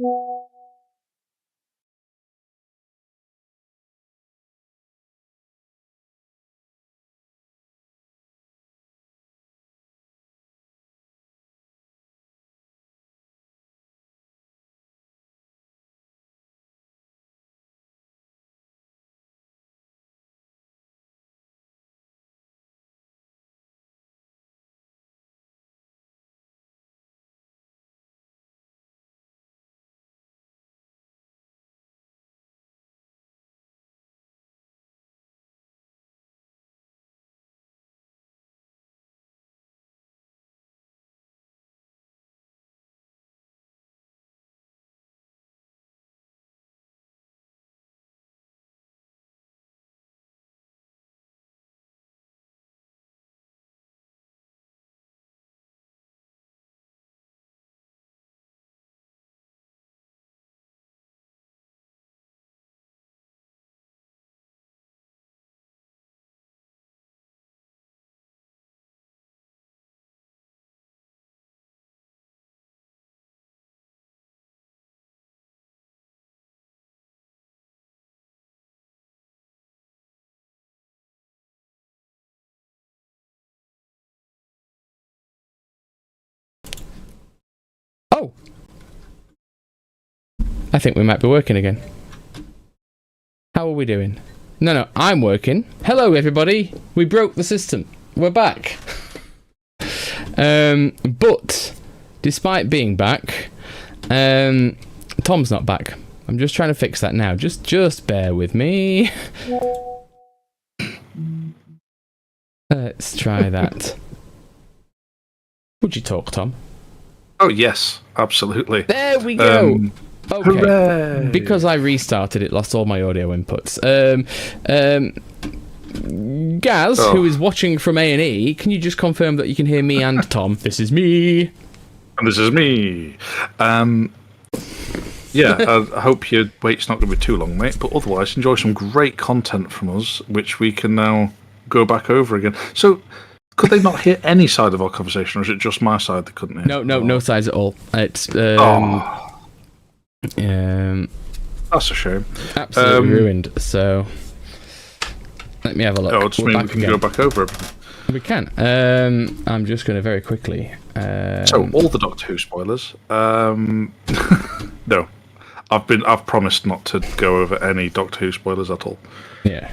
Oh! I think we might be working again. How are we doing? No, I'm working. Hello, everybody! We broke the system. We're back. But, despite being back, Tom's not back. I'm just trying to fix that now. Just bear with me. Let's try that. Would you talk, Tom? Oh, yes, absolutely. There we go. Okay. Hooray! Because I restarted, it lost all my audio inputs. Gaz, who is watching from A&E, can you just confirm that you can hear me and Tom? This is me. And this is me. Yeah, I hope your wait's not going to be too long, mate. But otherwise, enjoy some great content from us, which we can now go back over again. So, could they not hear any side of our conversation, or is it just my side they couldn't hear? No sides at all. It's that's a shame. Absolutely ruined. So let me have a look. Oh, just mean we can go back over everything. We can. I'm just going to very quickly. So all the Doctor Who spoilers. No, I've promised not to go over any Doctor Who spoilers at all. Yeah.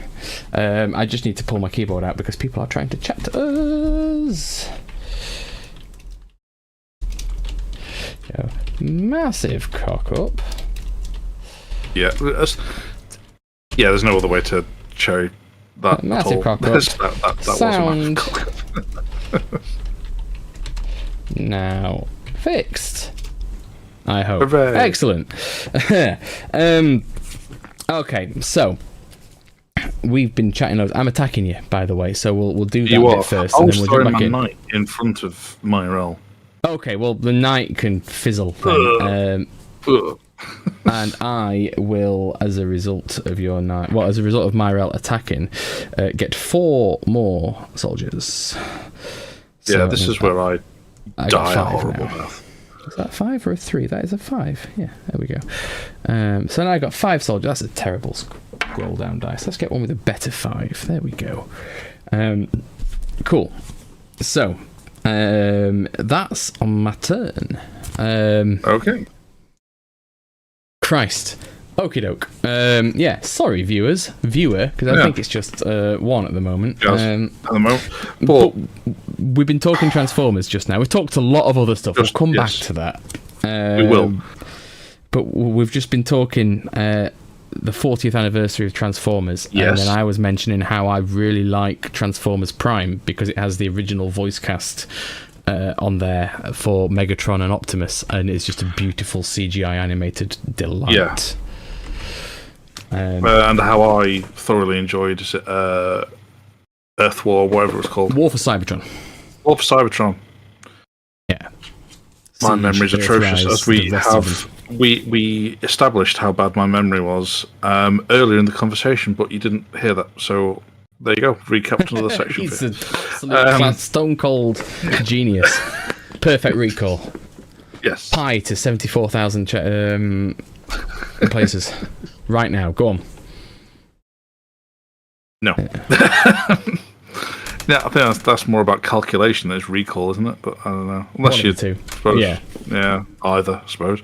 I just need to pull my keyboard out because people are trying to chat to us. Go. Massive cock up. Yeah, there's no other way to show that. Massive cock up. That Sound. wasn't Now fixed. I hope. Hooray. Excellent. Okay, so we've been chatting. I'm attacking you, by the way. So we'll do that bit first, and then we'll jump back in. Knight in front of Myrel. Okay, well the knight can fizzle then. And I will, as a result of your knight, as a result of Myrel attacking, get 4 more soldiers. So yeah, this is where I die a horrible now. death. Is that 5 or a 3? That is a 5. Yeah, there we go. So now I got 5 soldiers. That's a terrible scroll down dice. Let's get one with a better 5. There we go. Cool. So that's on my turn. Okay. Christ. Okie doke. Yeah, sorry, viewer, because I think it's just 1 at the moment. Yes, at the moment. But we've been talking Transformers just now. We've talked a lot of other stuff. We'll come back to that. We will. But we've just been talking the 40th anniversary of Transformers. Yes. And then I was mentioning how I really like Transformers Prime because it has the original voice cast on there for Megatron and Optimus, and it's just a beautiful CGI animated delight. Yeah. And how I thoroughly enjoyed Earth War, whatever it was called. War for Cybertron. War for Cybertron. Yeah. My memory's atrocious, as we established how bad my memory was earlier in the conversation, but you didn't hear that, so there you go. Recapped another section. He's an absolute stone cold genius. Perfect recall. Yes. pi to 74,000 places right now. Go on. No. Yeah, I think that's more about calculation than it's recall, isn't it? But I don't know. Unless you two. suppose. Yeah, either, I suppose.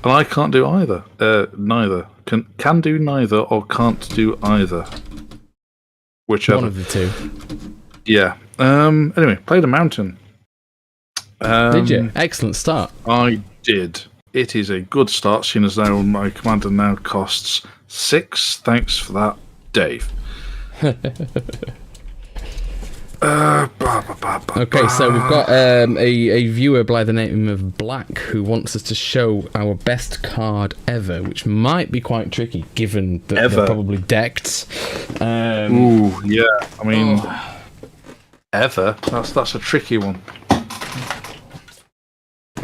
And I can't do either. Neither. Can do neither or can't do either. Whichever. One of the two. Yeah. Anyway, played a mountain. Did you? Excellent start. I did. It is a good start, seeing as though my commander now costs 6. Thanks for that, Dave. Okay, so we've got a viewer by the name of Black who wants us to show our best card ever, which might be quite tricky given that they're probably decked. Ooh, yeah. I mean, ever? That's a tricky one.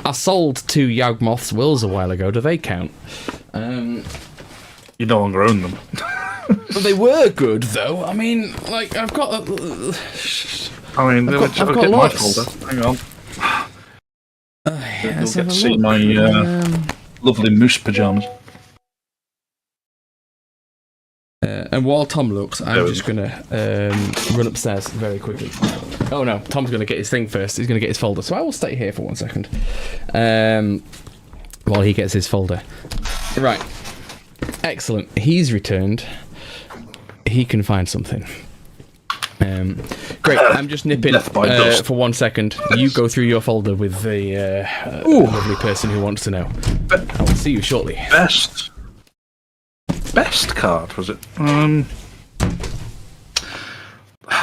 I sold 2 Yawgmoth's Wills a while ago. Do they count? You no longer own them. But they were good, though. I mean, like, I've got... I've got lots. My folder. Hang on. You'll get to see my lovely moose pyjamas. And while Tom looks, I'm just going to run upstairs very quickly. Oh, no. Tom's going to get his thing first. He's going to get his folder. So I will stay here for 1 second while he gets his folder. Right. Excellent. He's returned. He can find something. Great. I'm just nipping for 1 second. You go through your folder with the lovely person who wants to know. I'll see you shortly. Best card, was it?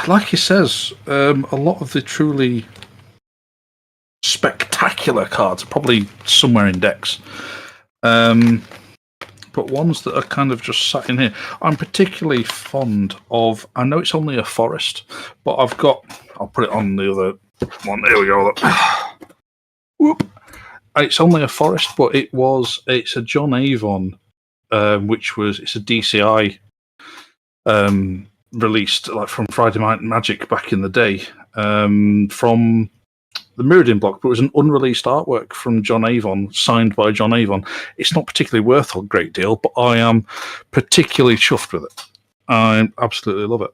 Like he says, a lot of the truly spectacular cards are probably somewhere in decks. But ones that are kind of just sat in here. I'm particularly fond of... I know it's only a forest, but I've got... I'll put it on the other one. There we go. Whoop. It's only a forest, but it's a John Avon, it's a DCI released like from Friday Night Magic back in the day, from the Mirrodin block, but it was an unreleased artwork from John Avon, signed by John Avon. It's not particularly worth a great deal, but I am particularly chuffed with it. I absolutely love it.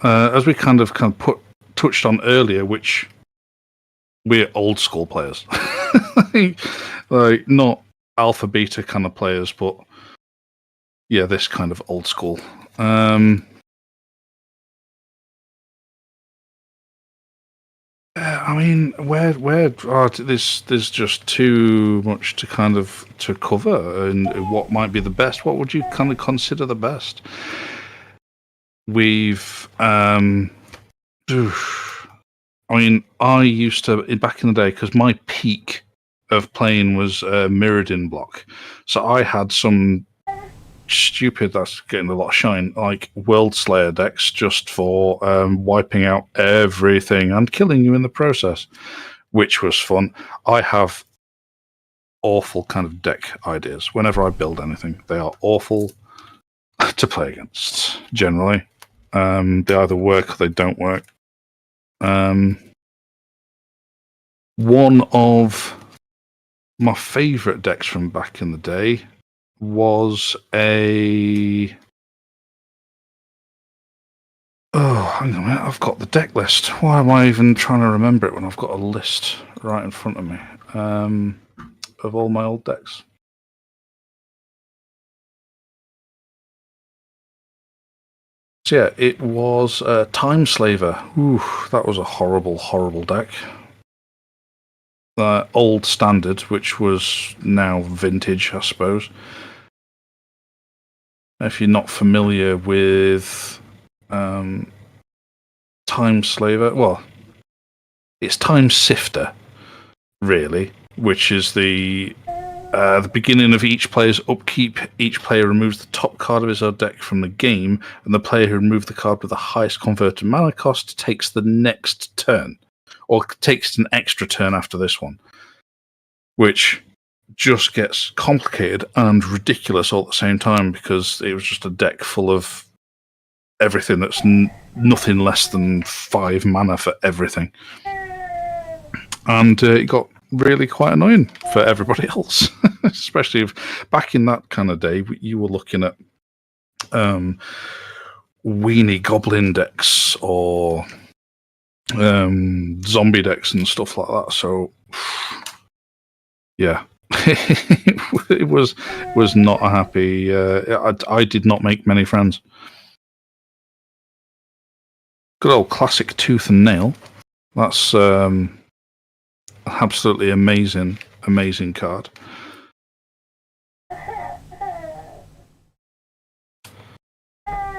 As we kind of touched on earlier, which we're old school players, like not alpha beta kind of players, but yeah, this kind of old school. I mean, there's just too much to cover, and what might be the best? What would you kind of consider the best? We've, I mean, I used to back in the day, because my peak of playing was Mirrodin block, so I had some stupid, that's getting a lot of shine, like World Slayer decks just for wiping out everything and killing you in the process, which was fun. I have awful kind of deck ideas. Whenever I build anything, they are awful to play against, generally. They either work or they don't work. One of my favourite decks from back in the day was hang on a minute, I've got the deck list. Why am I even trying to remember it when I've got a list right in front of me of all my old decks? So yeah, it was Time Slaver. Ooh, that was a horrible, horrible deck. Old Standard, which was now Vintage, I suppose. If you're not familiar with Time Slaver, well, it's Time Sifter, really, which is the beginning of each player's upkeep. Each player removes the top card of his or deck from the game, and the player who removed the card with the highest converted mana cost takes the next turn, or takes an extra turn after this one, which just gets complicated and ridiculous all at the same time, because it was just a deck full of everything that's nothing less than 5 mana for everything. And it got really quite annoying for everybody else, especially if back in that kind of day, you were looking at weenie goblin decks or zombie decks and stuff like that. So, yeah, it was not a happy. I did not make many friends. Good old classic Tooth and Nail. That's absolutely amazing card.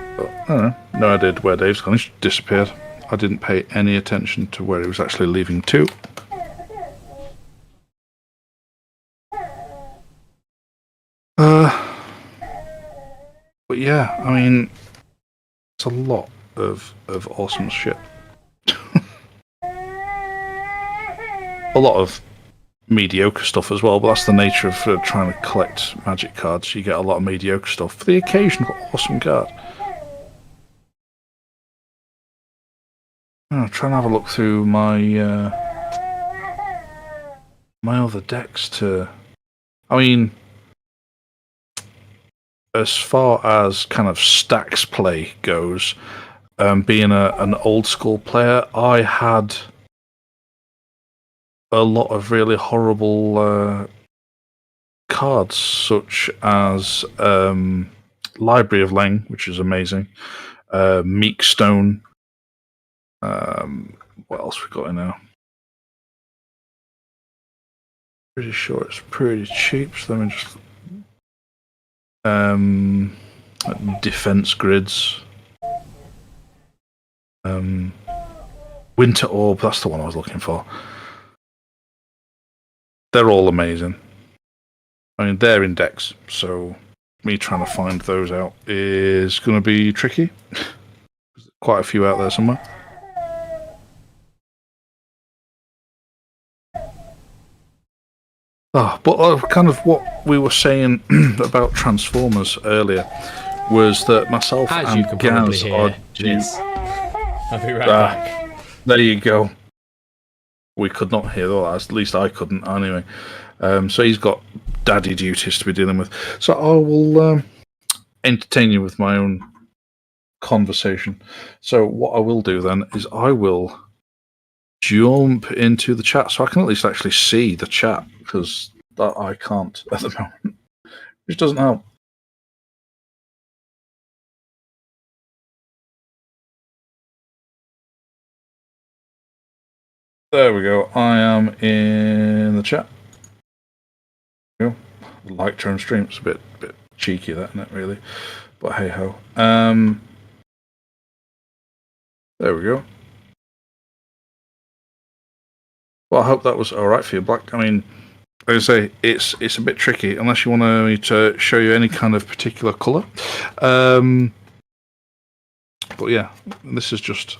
I don't know. No idea where Dave's gone. He disappeared. I didn't pay any attention to where he was actually leaving to. But yeah, I mean, it's a lot of awesome shit. A lot of mediocre stuff as well, but that's the nature of trying to collect Magic cards. You get a lot of mediocre stuff for the occasional awesome card. I'm trying to have a look through my my other decks to. I mean, as far as kind of stacks play goes, being an old school player, I had a lot of really horrible cards, such as Library of Leng, which is amazing, Meek Stone. What else we got in there? Pretty sure it's pretty cheap. So let me just defense grids. Winter Orb. That's the one I was looking for. They're all amazing. I mean, they're in decks, so me trying to find those out is going to be tricky. There's quite a few out there somewhere. But kind of what we were saying about Transformers earlier was that myself and Gaz are due. I'll be right back. There you go. We could not hear that. At least I couldn't, anyway. So he's got daddy duties to be dealing with. So I will entertain you with my own conversation. So what I will do then is I will jump into the chat so I can at least actually see the chat, because that I can't at the moment, which doesn't help. There we go. I am in the chat. Like to own stream. It's a bit cheeky, that, isn't it, really? But hey ho. There we go. Well, I hope that was all right for you, Black. I mean, like I say, it's a bit tricky unless you want me to show you any kind of particular colour. But yeah, this is just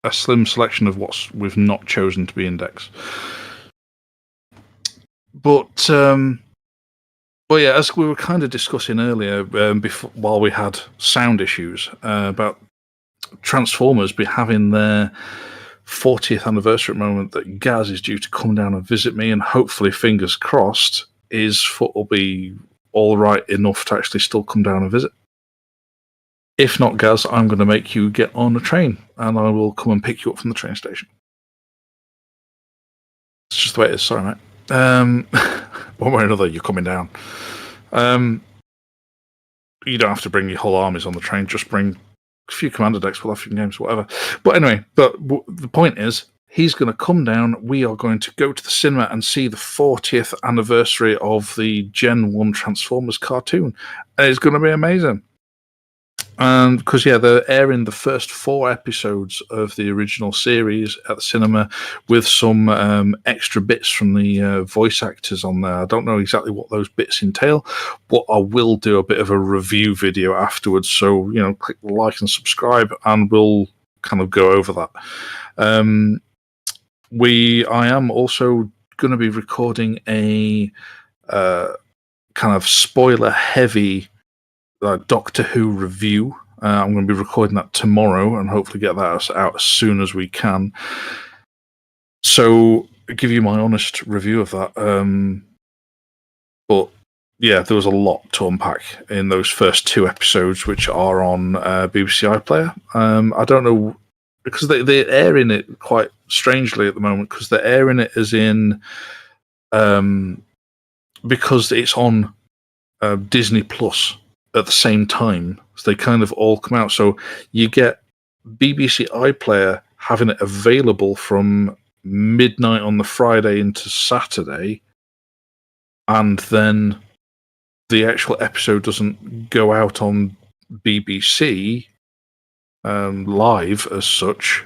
a slim selection of what we've not chosen to be index. But well, yeah, as we were kind of discussing earlier, before while we had sound issues about Transformers be having their 40th anniversary moment, that Gaz is due to come down and visit me, and hopefully, fingers crossed, his foot will be all right enough to actually still come down and visit. If not, Gaz, I'm going to make you get on a train, and I will come and pick you up from the train station. It's just the way it is. Sorry, mate. One way or another, you're coming down. You don't have to bring your whole armies on the train. Just bring a few commander decks. We'll have a few games, whatever. But anyway, the point is, he's going to come down. We are going to go to the cinema and see the 40th anniversary of the Gen 1 Transformers cartoon. And it's going to be amazing. And because, yeah, they're airing the first 4 episodes of the original series at the cinema with some extra bits from the voice actors on there. I don't know exactly what those bits entail, but I will do a bit of a review video afterwards. So, click like and subscribe, and we'll kind of go over that. I am also going to be recording a kind of spoiler-heavy Doctor Who review. I'm going to be recording that tomorrow and hopefully get that out as soon as we can. So, I'll give you my honest review of that. But yeah, there was a lot to unpack in those first 2 episodes, which are on BBC iPlayer. I don't know, because they're airing it quite strangely at the moment, because they're airing it as in because it's on Disney Plus at the same time. So they kind of all come out. So you get BBC iPlayer having it available from midnight on the Friday into Saturday, and then the actual episode doesn't go out on BBC live as such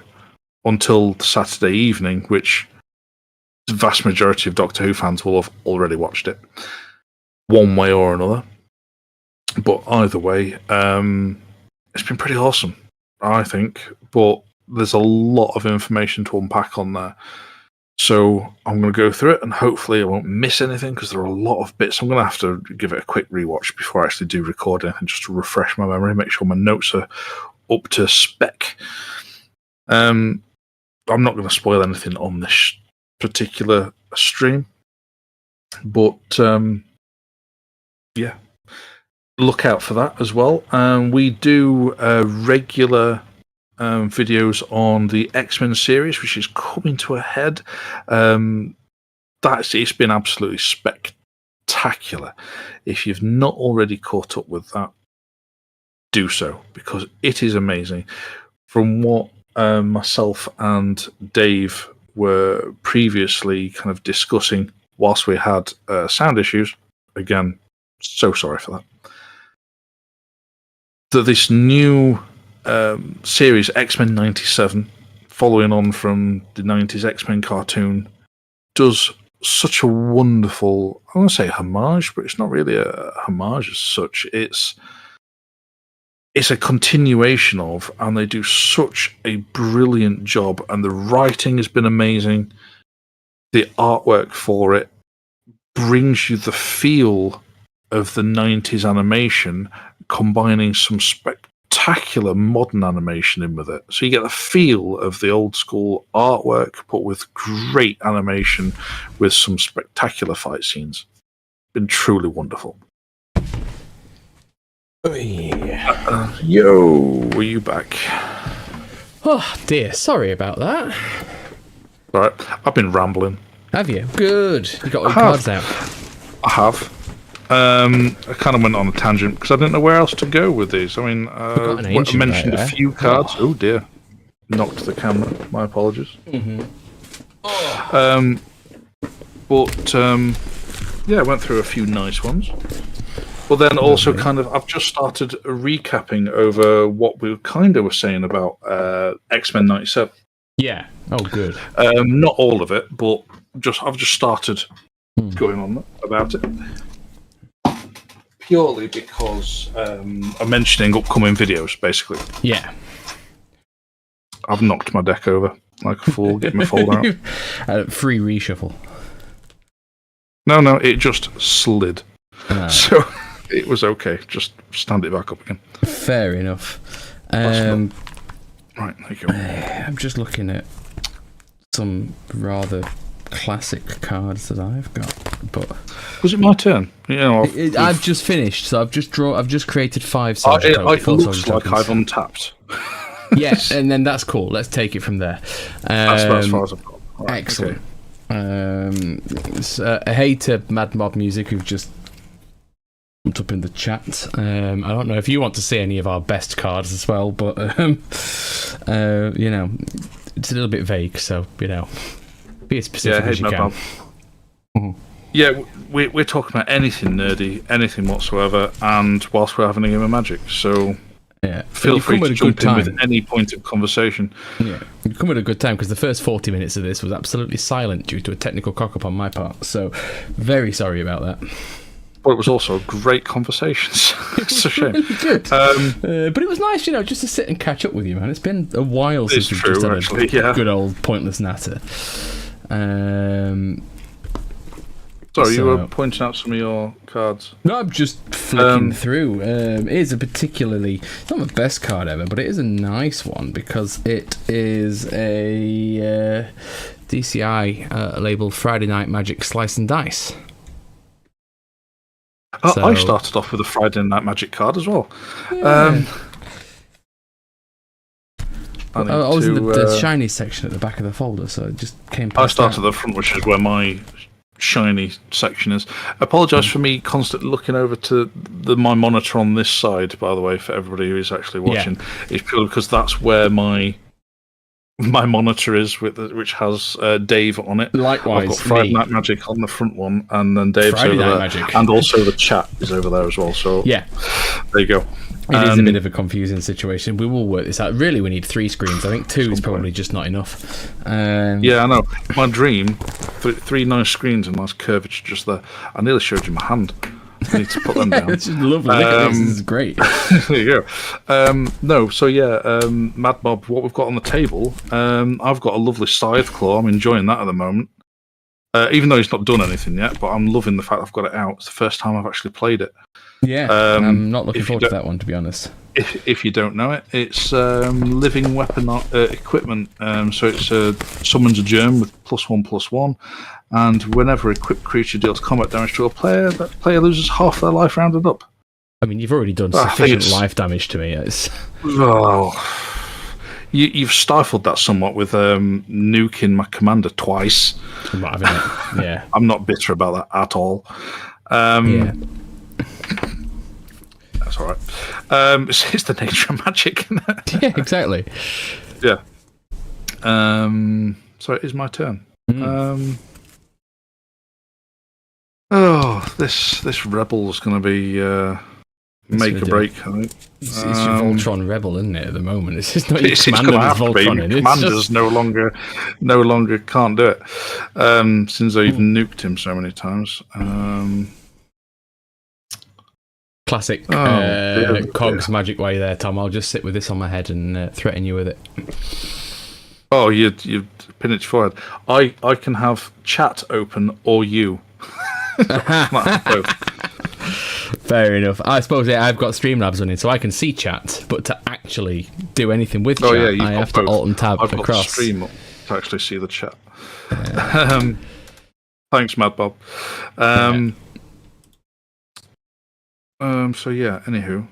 until Saturday evening, which the vast majority of Doctor Who fans will have already watched it one way or another. But either way, it's been pretty awesome, I think. But there's a lot of information to unpack on there. So I'm going to go through it, and hopefully I won't miss anything, because there are a lot of bits. I'm going to have to give it a quick rewatch before I actually do record anything, just to refresh my memory, make sure my notes are up to spec. I'm not going to spoil anything on this particular stream, but yeah, look out for that as well. We do regular videos on the X-Men series, which is coming to a head. It's been absolutely spectacular. If you've not already caught up with that, do so, because it is amazing. From what myself and Dave were previously kind of discussing whilst we had sound issues, again, so sorry for that. This new series, X-Men 97, following on from the 90s X-Men cartoon, does such a wonderful, I want to say homage, but it's not really a homage as such. It's a continuation of, and they do such a brilliant job, and the writing has been amazing. The artwork for it brings you the feel of the 90s animation, combining some spectacular modern animation in with it. So you get the feel of the old school artwork, but with great animation, with some spectacular fight scenes. Been truly wonderful. Oh, yeah. Yo, are you back? Oh dear, sorry about that. Right, I've been rambling. Have you? Good. You got all your cards out. I have. I kind of went on a tangent because I didn't know where else to go with these. I mean, I mentioned a few cards. Oh dear, knocked the camera. My apologies. Mm-hmm. Yeah, I went through a few nice ones. But then also I've just started recapping over what we kind of were saying about X-Men 97. Yeah. Oh, good. Not all of it, but I've just started going on about it. Purely because I'm mentioning upcoming videos, basically. Yeah. I've knocked my deck over like a fool, get my folder out. Free reshuffle. No, it just slid. So it was okay. Just stand it back up again. Fair enough. Right, there you go. I'm just looking at some rather classic cards that I've got. But was it my turn? Yeah, I've just finished, so I've just created 5 It looks like I've untapped. Yeah, and then that's cool. Let's take it from there. That's about as far as I've got. Right, excellent. Okay. Hey to Mad Mob Music, who've just jumped up in the chat. I don't know if you want to see any of our best cards as well, but it's a little bit vague, so be as specific as you can. Mm-hmm. Yeah, we're talking about anything nerdy, anything whatsoever, and whilst we're having a game of Magic, so feel free to jump in with any point of conversation. Yeah, you come at a good time, because the first 40 minutes of this was absolutely silent due to a technical cock-up on my part, so very sorry about that. But it was also a great conversation. It's a shame. Really good. But it was nice, just to sit and catch up with you, man. It's been a while since we've just had a good old pointless natter. Sorry, you were pointing out some of your cards. No, I'm just flicking through. It is a particularly, it's not the best card ever, but it is a nice one because it is a DCI labeled Friday Night Magic Slice and Dice. I started off with a Friday Night Magic card as well. Yeah. I was in the shiny section at the back of the folder, so it just came past. I started at the front, which is where my shiny section is. Apologise for me constantly looking over to my monitor on this side, by the way, for everybody who is actually watching. Yeah. It's purely because that's where my monitor is, which has Dave on it. Likewise, I've got Friday Night Magic on the front one, and then Dave's Friday over there. Magic. And also the chat is over there as well. So yeah, there you go. It is a bit of a confusing situation. We will work this out. Really, we need 3 screens. I think 2 is probably just not enough. Yeah, I know. My dream, 3 nice screens and nice curvature just there. I nearly showed you my hand. I need to put them down. It's just lovely. Look at this. This is great. There you go. No, so yeah, Mad Mob, what we've got on the table, I've got a lovely Scythe Claw. I'm enjoying that at the moment. Even though he's not done anything yet, but I'm loving the fact I've got it out. It's the first time I've actually played it. Yeah, I'm not looking forward to that one, to be honest. If you don't know it, it's living weapon equipment. So it summons a germ with +1/+1, and whenever a equipped creature deals combat damage to a player, that player loses half their life rounded up. I mean, you've already done sufficient life damage to me. Well, you've stifled that somewhat with nuking my commander twice. I'm not having it. Yeah, I'm not bitter about that at all. Yeah. That's all right. It's the nature of magic. Yeah, exactly. Yeah. So it is my turn. This rebel's going to be make or break, I think. It's your Voltron Rebel, isn't it, at the moment? It's just not your commander with Voltron. Commanders no longer can't do it. Since they've nuked him so many times. Classic Cogs magic way there, Tom. I'll just sit with this on my head and threaten you with it. Oh, you pin it forward. I can have chat open or you. Fair enough. I suppose I've got Streamlabs running, so I can see chat, but to actually do anything with chat, I have to Alt and Tab I've across. Got the stream to actually see the chat. Thanks, Mad Bob. So yeah. Anywho.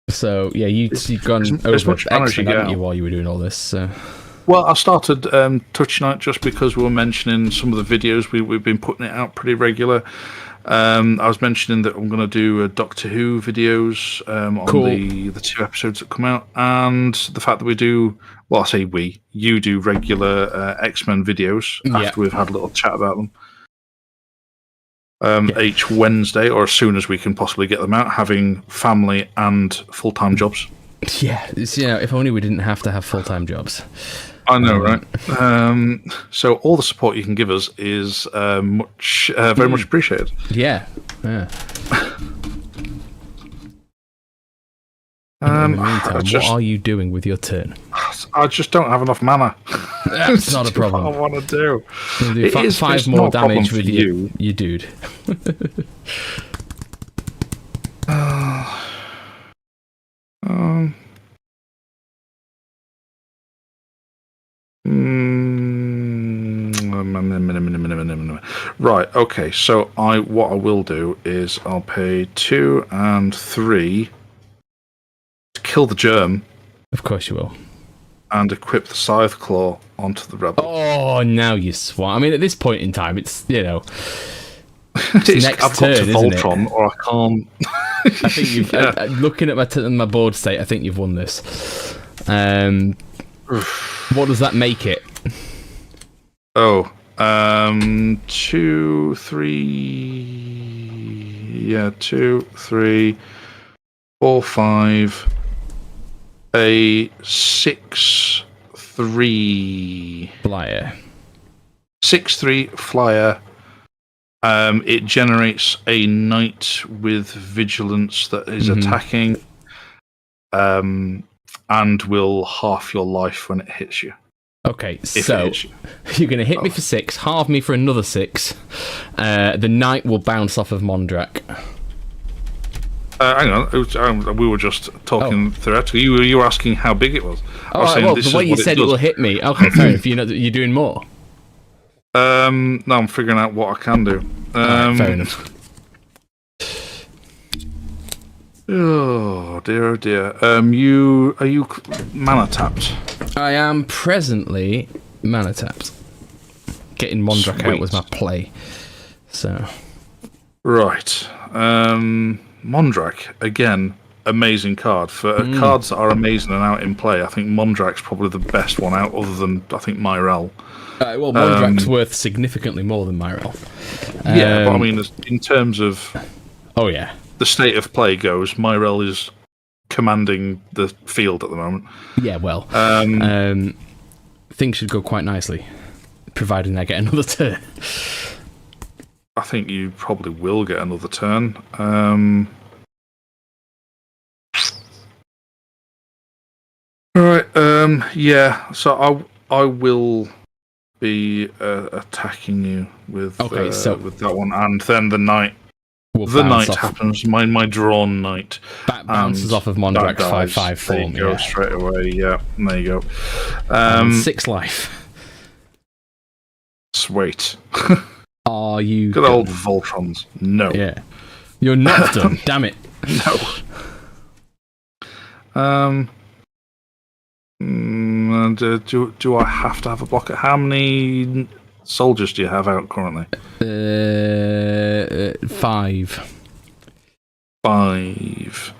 So yeah, you've gone over X-Men, haven't you, while you were doing all this? So. Well, I started touching on it just because we were mentioning some of the videos we've been putting it out pretty regular. I was mentioning that I'm going to do Doctor Who videos on the 2 episodes that come out, and the fact that we do, well, I say you do regular X-Men videos after we've had a little chat about them. Each Wednesday, or as soon as we can possibly get them out, having family and full-time jobs. Yeah, if only we didn't have to have full-time jobs. I know, right? So all the support you can give us is very much appreciated. Yeah. In the meantime, what are you doing with your turn? I just don't have enough mana. That's not a problem. What I want to do. You'll do 5 more damage with you dude. Right, okay, so what I will do is I'll pay 2 and 3 to kill the germ. Of course you will. And equip the Scythe Claw onto the rebel. Oh, now you swat. I mean, at this point in time, it's, it's next I've got to Voltron, or I can't. I think you've. Looking at my board state, I think you've won this. What does that make it? 2, 3. Yeah, 2, 3, 4, 5. A 6/3 flyer. 6/3 flyer. It generates a knight with vigilance that is attacking. and will half your life when it hits you. Okay, so you're going to hit me for 6, halve me for another 6. The knight will bounce off of Mondrak. Hang on, we were just talking theoretically. You were asking how big it was. I was saying, the way you said it will hit me. Okay, fair enough. You're doing more. No, I'm figuring out what I can do. Fair enough. Oh dear, oh dear. Are you mana tapped? I am presently mana tapped. Getting Mondrak out was my play. So. Right. Mondrak, again, amazing card. For cards that are amazing and out in play, I think Mondrak's probably the best one out, other than, I think, Myrel. Well, Mondrak's worth significantly more than Myrel. Yeah, but I mean, in terms of... Oh, yeah. The state of play goes, Myrel is commanding the field at the moment. Yeah, well, things should go quite nicely, providing I get another turn. I think you probably will get another turn. All right. Yeah. So I will be attacking you with with that one, and then the knight. The knight happens. My drawn knight bounces off of Mondrak 5/5 for me. There you go, straight away. Yeah, there you go. 6 life. Sweet. Are you good old Voltrons? No. Yeah, you're not done. Damn it. No. Do I have to have a blocker? How many soldiers do you have out currently? 5. 5.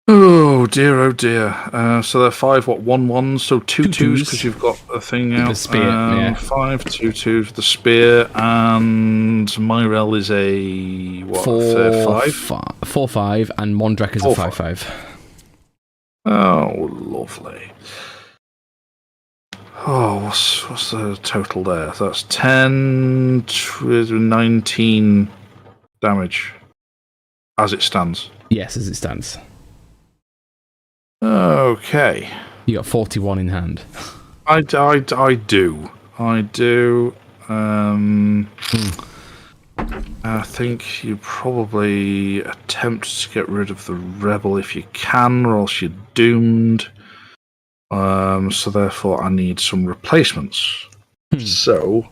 Oh dear, oh dear. So they're 5, 1/1s, so 2/2s because you've got a thing out. The spear, yeah. 5, 2/2, the spear, and Myrel is a 5? 4/5, and Mondrak is a 5/5. Oh, lovely. Oh, what's the total there? That's 10, 19 damage as it stands. Yes, as it stands. Okay. You got 41 in hand. I do. I think you probably attempt to get rid of the rebel if you can, or else you're doomed. So therefore I need some replacements. So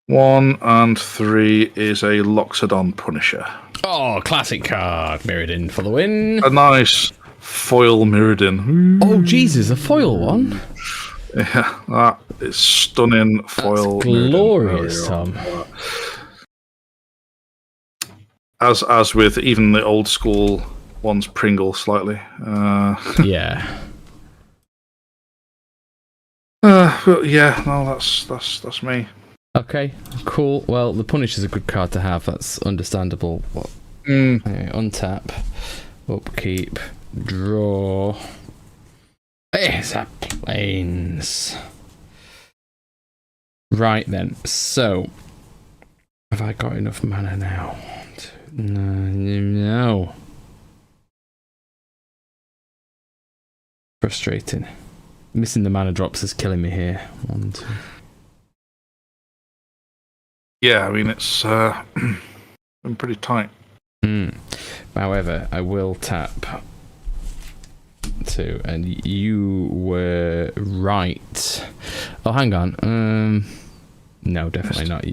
1 and 3 is a Loxodon Punisher. Oh, classic card. Mirrodin for the win. A nice foil Mirrodin. Oh, Jesus, a foil one? Yeah, that is stunning foil. That's glorious, Tom. As with even the old school ones, Pringle slightly. Yeah. Well, yeah, no, that's me. Okay, cool. Well, the Punisher's a good card to have. That's understandable. What? Anyway, untap, upkeep, draw. It's a plains. Right then. So, have I got enough mana now? No. Frustrating. Missing the mana drops is killing me here. 1, 2. Yeah, I mean, it's been pretty tight. However, I will tap 2, and you were right. Oh, hang on. No, definitely not.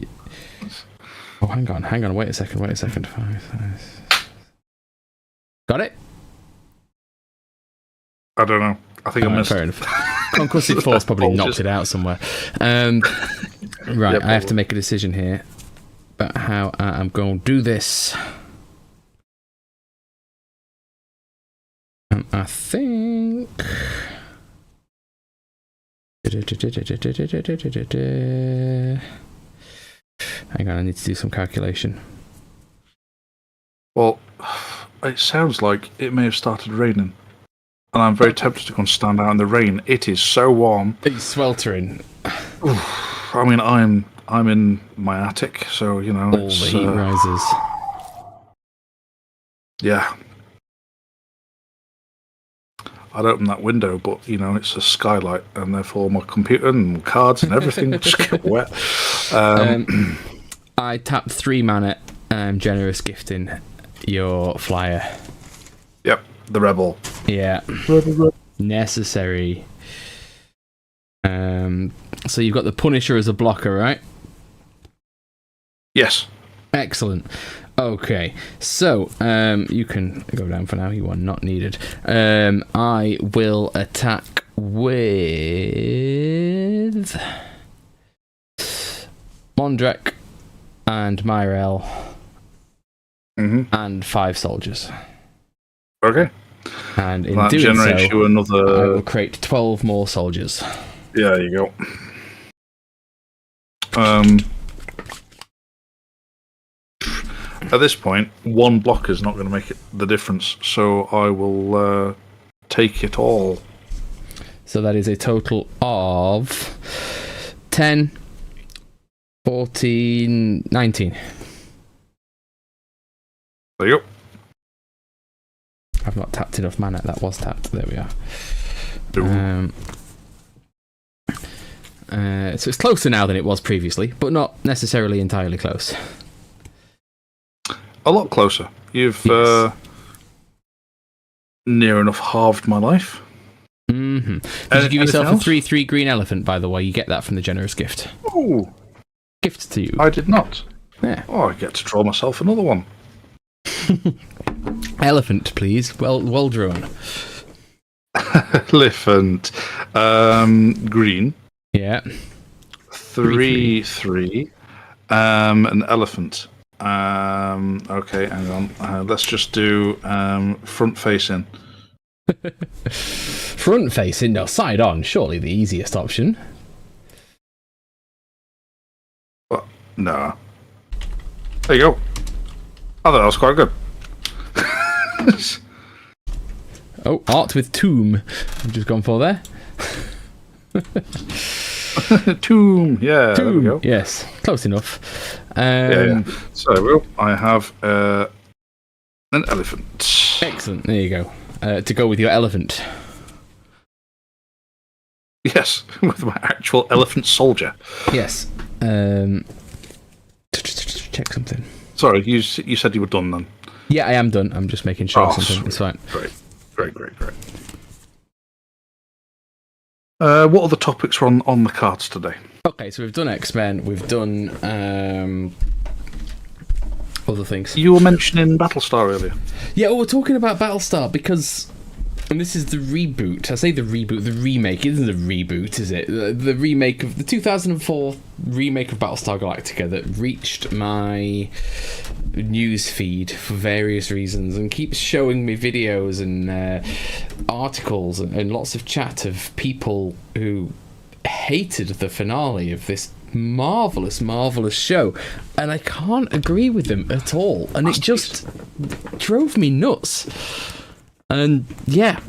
Oh, hang on. Wait a second. 5. Got it? I don't know. I think I missed. Fair enough. Concussive Force probably knocked it out somewhere. Right, I have to make a decision here about how I am going to do this. And I think... Hang on, I need to do some calculation. Well, it sounds like it may have started raining. And I'm very tempted to go and stand out in the rain. It is so warm. It's sweltering. I mean, I'm in my attic, so you know. All the heat rises. Yeah. I'd open that window, but it's a skylight, and therefore my computer and cards and everything just get wet. I tapped 3 mana, generous gifting your flyer. Yep, the rebel. Yeah, necessary. So you've got the Punisher as a blocker, right? Yes. Excellent. Okay, so you can go down for now. You are not needed. I will attack with Mondrek and Myrel and 5 soldiers. Okay. And in that doing generates so, you another... I will create 12 more soldiers. Yeah, there you go. At this point, 1 blocker is not going to make the difference, so I will take it all. So that is a total of 10, 14, 19. There you go. I've not tapped enough mana. That was tapped. There we are. So it's closer now than it was previously, but not necessarily entirely close. A lot closer. You've near enough halved my life. Mm-hmm. Did you give yourself a 3/3 green elephant, by the way? You get that from the generous gift. Oh. Gift to you. I did not. Yeah. Oh, I get to draw myself another one. Elephant, please. Well drawn. Elephant. Green. Yeah. 3/3. An elephant. Okay, hang on. Let's just do front facing. Front facing? No, side on. Surely the easiest option. What? No. There you go. I thought that was quite good. Oh, art with tomb. I've just gone for there. Tomb, yeah. Tomb, there we go. yes. Close enough. Yeah. So, I have an elephant. Excellent, there you go. To go with your elephant. Yes, with my actual elephant soldier. Yes. Check something. Sorry, you said you were done then. Yeah, I am done. I'm just making sure something. Sweet. It's fine. Great. What other topics are on the cards today? Okay, so we've done X-Men. We've done other things. You were mentioning Battlestar earlier. Yeah, well, we're talking about Battlestar because... And this is the reboot. I say the reboot, the remake. It isn't a reboot, is it? The remake of the 2004 remake of Battlestar Galactica that reached my news feed for various reasons and keeps showing me videos and articles and lots of chat of people who hated the finale of this marvellous show. And I can't agree with them at all. And it just drove me nuts. And yeah,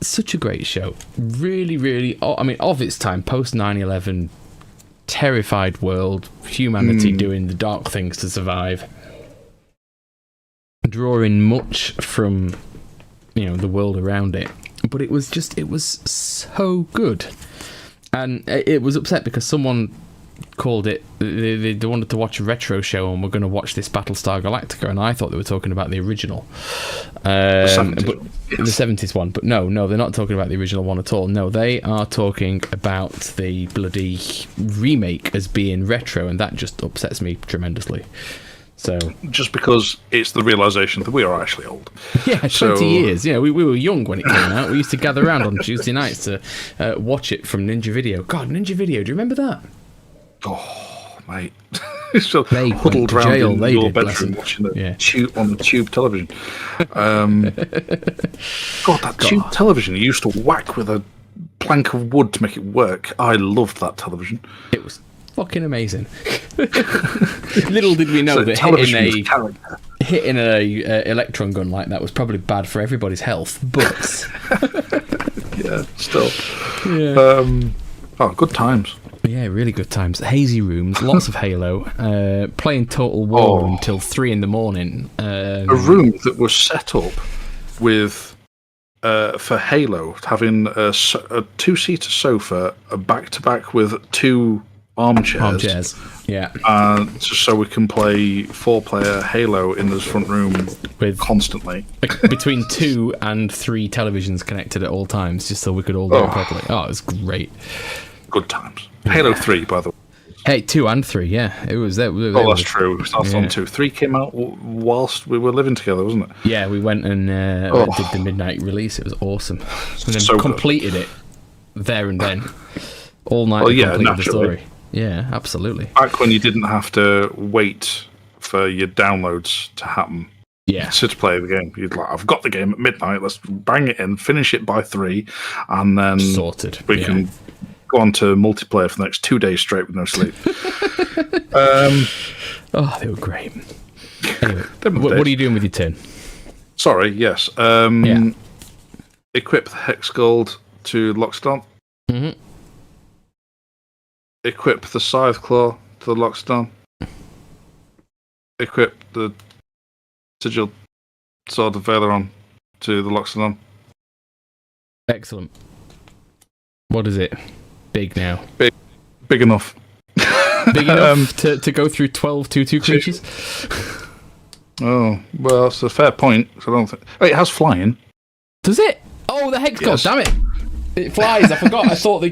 such a great show. Really, I mean, of its time, post 9/11, terrified world, humanity doing the dark things to survive, drawing much from, the world around it. But it was so good. And it was upset because someone called it, they wanted to watch a retro show and we're going to watch this Battlestar Galactica, and I thought they were talking about the original. The 70s one. But no, they're not talking about the original one at all. No, they are talking about the bloody remake as being retro, and that just upsets me tremendously. So just because it's the realisation that we are actually old. Yeah, 20 years. Yeah, we were young when it came out. We used to gather around on Tuesday nights to watch it from Ninja Video. God, Ninja Video, do you remember that? Oh, mate. So they huddled around jail, in your bedroom watching the tube on the tube television. God, that tube television you used to whack with a plank of wood to make it work. I loved that television. It was fucking amazing. Little did we know so that hitting a electron gun like that was probably bad for everybody's health, but yeah, still. Yeah. Good times. Yeah, really good times. Hazy rooms, lots of Halo, playing Total War until 3 a.m. A room that was set up with for Halo, having a two-seater sofa, a back-to-back with 2 armchairs. Yeah. Just so we can play 4-player Halo in this front room constantly. Between 2 and 3 televisions connected at all times, just so we could all do it properly. Oh, it was great. Good times. Halo 3, by the way. Hey, 2 and 3, yeah. It was that. That's true. We started on 2. 3 came out whilst we were living together, wasn't it? Yeah, we went and did the midnight release. It was awesome. And then completed it there and then. All night to complete the story. Yeah, absolutely. Back when you didn't have to wait for your downloads to happen. Yeah. To play the game. You'd like, I've got the game at midnight, let's bang it in, finish it by 3, and then sorted. We can go on to multiplayer for the next 2 days straight with no sleep. They were great. Anyway, what are you doing with your tin? Sorry, yes. Equip the Hex Gold to Lockstomp. Mm-hmm. Equip the Scythe Claw to the Lockstomp. Equip the Sigil Sword of Valeron to the Lockstomp. Excellent. What is it? Big now. Big enough. Big enough to go through 12 2/2 creatures? Oh, well, that's a fair point. So I don't think... Wait, it has flying. Does it? Oh, the Hex God, damn it. It flies. I forgot. I thought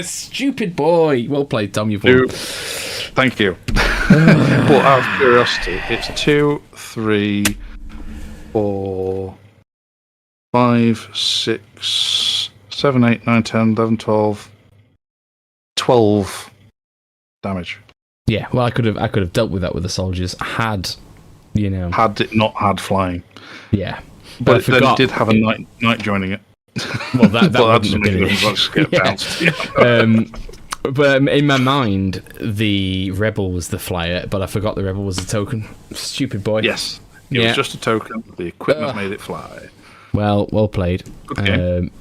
stupid boy. Well played, Tom. You've won. Thank you. But out of curiosity, it's 2, 3, 4, 5, 6, 7, 8, 9, 10, 11, 12, 12 damage. Yeah, well, I could have dealt with that with the soldiers had it not had flying. Yeah, but then it did have a knight joining it. Well, that wouldn't have been it. But in my mind, the rebel was the flyer, but I forgot the rebel was a token. Stupid boy. Yes, it was just a token. The equipment made it fly. Well played. Good game.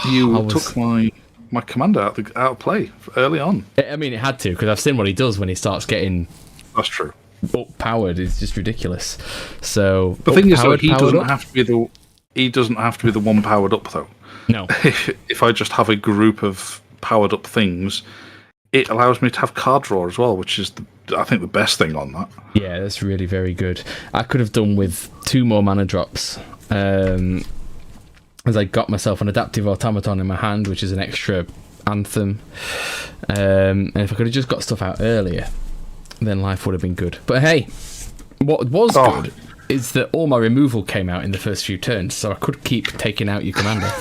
You took my commander out of play early on. I mean, it had to, because I've seen what he does when he starts getting... That's true. Up-powered. It's just ridiculous. So the thing is, though, he doesn't have to be the one powered up, though. No. If I just have a group of powered up things, it allows me to have card draw as well, which is, I think, the best thing on that. Yeah, that's really very good. I could have done with 2 more mana drops. As I got myself an adaptive automaton in my hand, which is an extra anthem. And if I could have just got stuff out earlier, then life would have been good. But hey, what was good is that all my removal came out in the first few turns, so I could keep taking out your commander.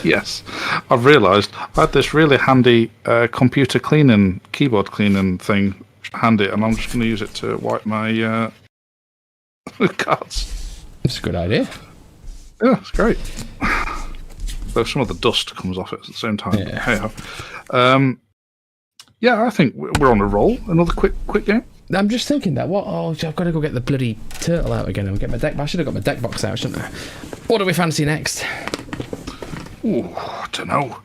Yes. I've realised I had this really handy computer cleaning, keyboard cleaning thing handy, and I'm just going to use it to wipe my cards. That's a good idea. Yeah, it's great. Though some of the dust comes off it at the same time. Yeah, I think we're on a roll. Another quick game. I'm just thinking that. I've got to go get the bloody turtle out again and get my deck. I should have got my deck box out, shouldn't I? What do we fancy next? Ooh, I don't know.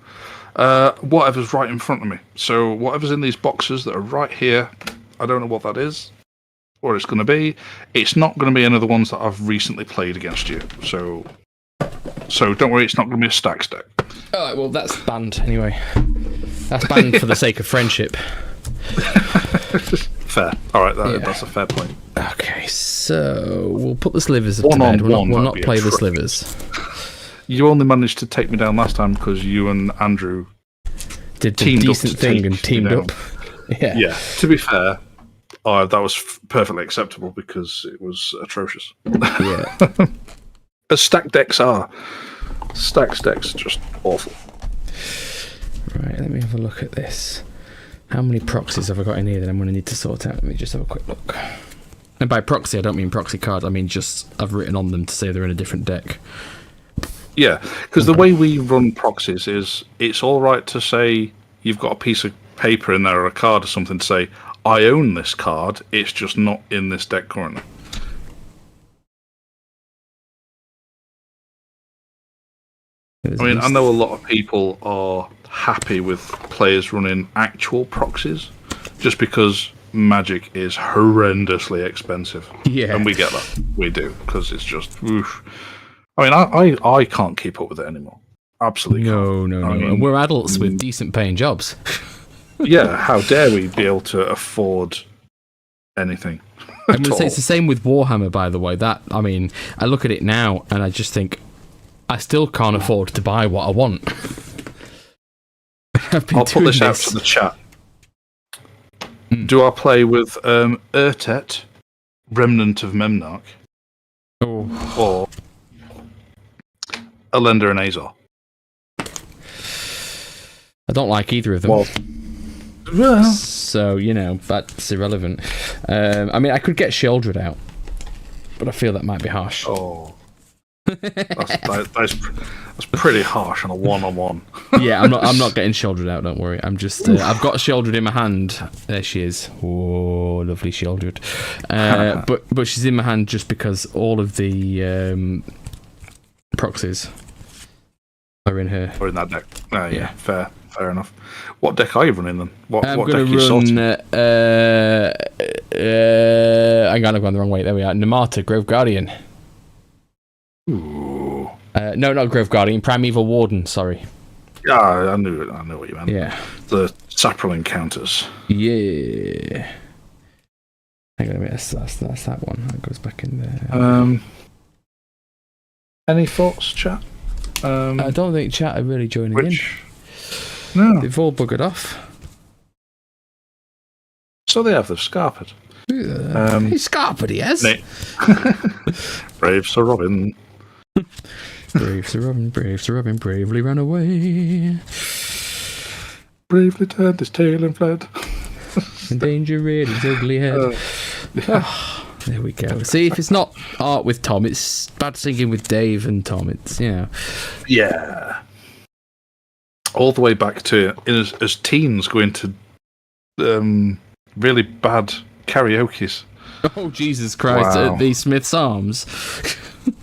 Whatever's right in front of me. So whatever's in these boxes that are right here, I don't know what that is, or it's going to be. It's not going to be any of the ones that I've recently played against you. So don't worry, it's not going to be a stacks deck. All right, well, that's banned anyway. That's banned for the sake of friendship. Fair. All right, that's a fair point. Okay, so we'll put the slivers up to bed. We'll not play the slivers. You only managed to take me down last time because you and Andrew did the decent thing and teamed up. Yeah. To be fair, that was perfectly acceptable because it was atrocious. Yeah. As stacked decks are. Stacks decks are just awful. Right, let me have a look at this. How many proxies have I got in here that I'm going to need to sort out? Let me just have a quick look. And by proxy, I don't mean proxy card. I mean just I've written on them to say they're in a different deck. Yeah, because the way we run proxies is it's all right to say you've got a piece of paper in there or a card or something to say, I own this card, it's just not in this deck currently. I mean, I know a lot of people are happy with players running actual proxies, just because Magic is horrendously expensive. Yeah. And we get that. We do, because it's just, oof. I mean, I can't keep up with it anymore. Absolutely No. I mean, And we're adults with decent paying jobs. Yeah, how dare we be able to afford anything? I'm going to say it's the same with Warhammer, by the way. I look at it now and I just think, I still can't afford to buy what I want. I'll put this out to the chat. Do I play with Urtet, Remnant of Memnarch, or Elender and Azor? I don't like either of them. Well, so, that's irrelevant. I could get Sheldred out, but I feel that might be harsh. Oh. That's pretty harsh on a one-on-one. Yeah, I'm not getting Sheldred out, don't worry. I'm just I've got Sheldred in my hand. There she is. Oh, lovely Sheldred. But she's in my hand just because all of the proxies are in her. Or in that deck. Yeah, fair enough. What deck are you running then? What I'm deck gonna are you sorting? I'm gone the wrong way. There we are. Namata, Grove Guardian. Ooh. No, not Grove Guardian. Primeval Warden. Sorry. Yeah, I knew what you meant. Yeah. The Sapril encounters. Yeah. Hang on a minute. That's that one. That goes back in there. Any thoughts, chat? I don't think chat are really joining in. No. They've all buggered off. So they have. They've scarpered. He's scarpered, he has. Brave Sir Robin. Brave Sir Robin, bravely ran away. Bravely turned his tail and fled. In danger reared his ugly head. There we go. See, if it's not art with Tom, it's bad singing with Dave and Tom. It's, Yeah. All the way back to, as teens, going to really bad karaoke's. Oh, Jesus Christ. Wow. At the Smith's Arms.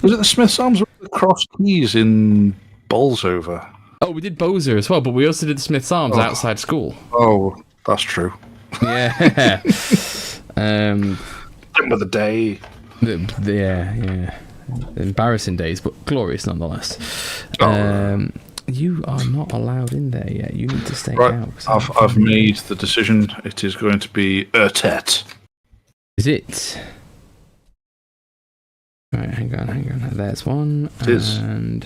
Was it the Smith's Arms or the Cross Keys in Bolsover? Oh, we did Bozer as well, but we also did the Smith's Arms outside school. Oh, that's true. Yeah. Remember the day. Yeah. Embarrassing days, but glorious nonetheless. You are not allowed in there yet. You need to stay out. I've made the decision. It is going to be Urtet. Is it? Right, hang on. There's one. It is. And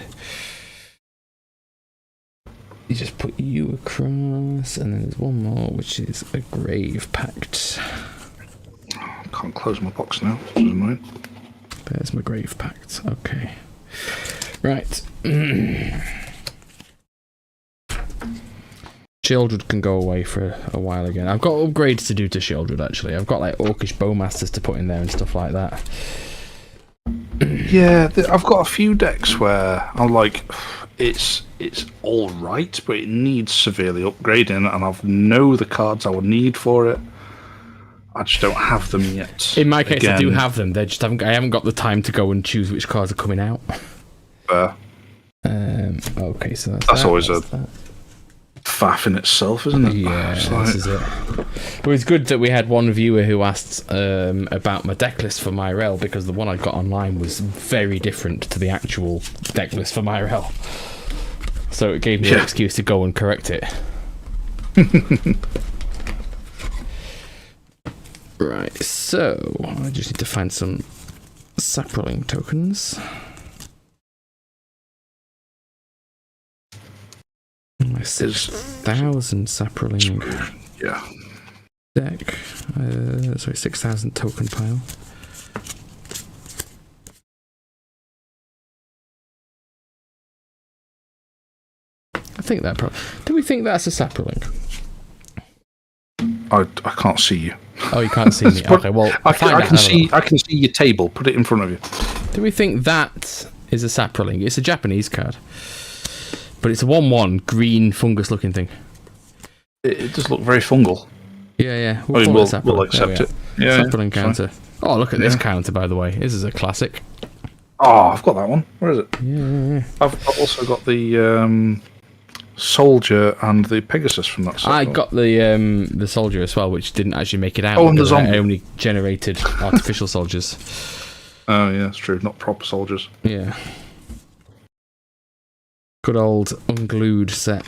you just put you across, and then there's one more, which is a Grave Pact. I can't close my box now. This is annoying. There's my Grave Pact. Okay. Right. Sheldred can go away for a while again. I've got upgrades to do to Sheldred, actually. I've got like Orcish Bowmasters to put in there and stuff like that. Yeah, I've got a few decks where I'm like, it's all right, but it needs severely upgrading, and I know the cards I would need for it. I just don't have them yet. In my case, I do have them. I haven't got the time to go and choose which cards are coming out. Fair. Okay, so that's always a faff in itself, isn't it? Yeah, this is it. But it's good that we had one viewer who asked about my deck list for Myrel, because the one I got online was very different to the actual deck list for Myrel. So it gave me an excuse to go and correct it. Right, so I just need to find some Saproling tokens. My 6,000 Saproling deck. 6,000 token pile. I think that do we think that's a Saproling? I can't see you. Oh, you can't see me. Okay, well, I can see your table. Put it in front of you. Do we think that is a Saproling? It's a Japanese card, but it's a 1/1 green fungus-looking thing. It does look very fungal. Yeah. We'll accept it. Yeah, Saproling counter. Fine. Oh, look at this counter, by the way. This is a classic. Oh, I've got that one. Where is it? Yeah. I've also got the soldier and the Pegasus from that set. I got the soldier as well, which didn't actually make it out. Oh, and the zombie. I only generated artificial soldiers. Oh, yeah, that's true. Not proper soldiers. Yeah. Good old unglued set.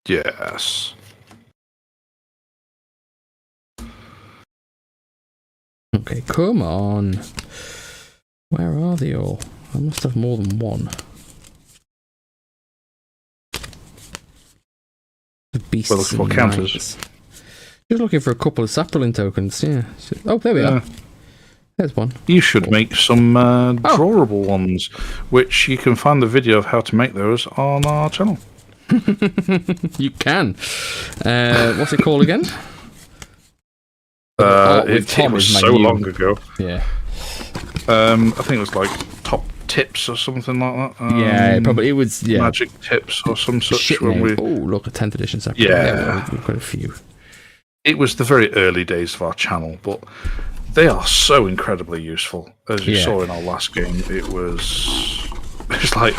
Yes. Okay, come on. Where are they all? I must have more than one. The beasts. We're looking for counters. Just looking for a couple of sapling tokens, yeah. Oh, there we are. There's one. You should make some drawable ones, which you can find the video of how to make those on our channel. You can. What's it called again? It was so long ago. Yeah. I think it was like Top Tips or something like that. Yeah, probably it was. Yeah. Magic Tips or some such. Shit when we... Oh, look, a 10th edition separate. Yeah. We've got a few. It was the very early days of our channel, but they are so incredibly useful. As you saw in our last game, it's like,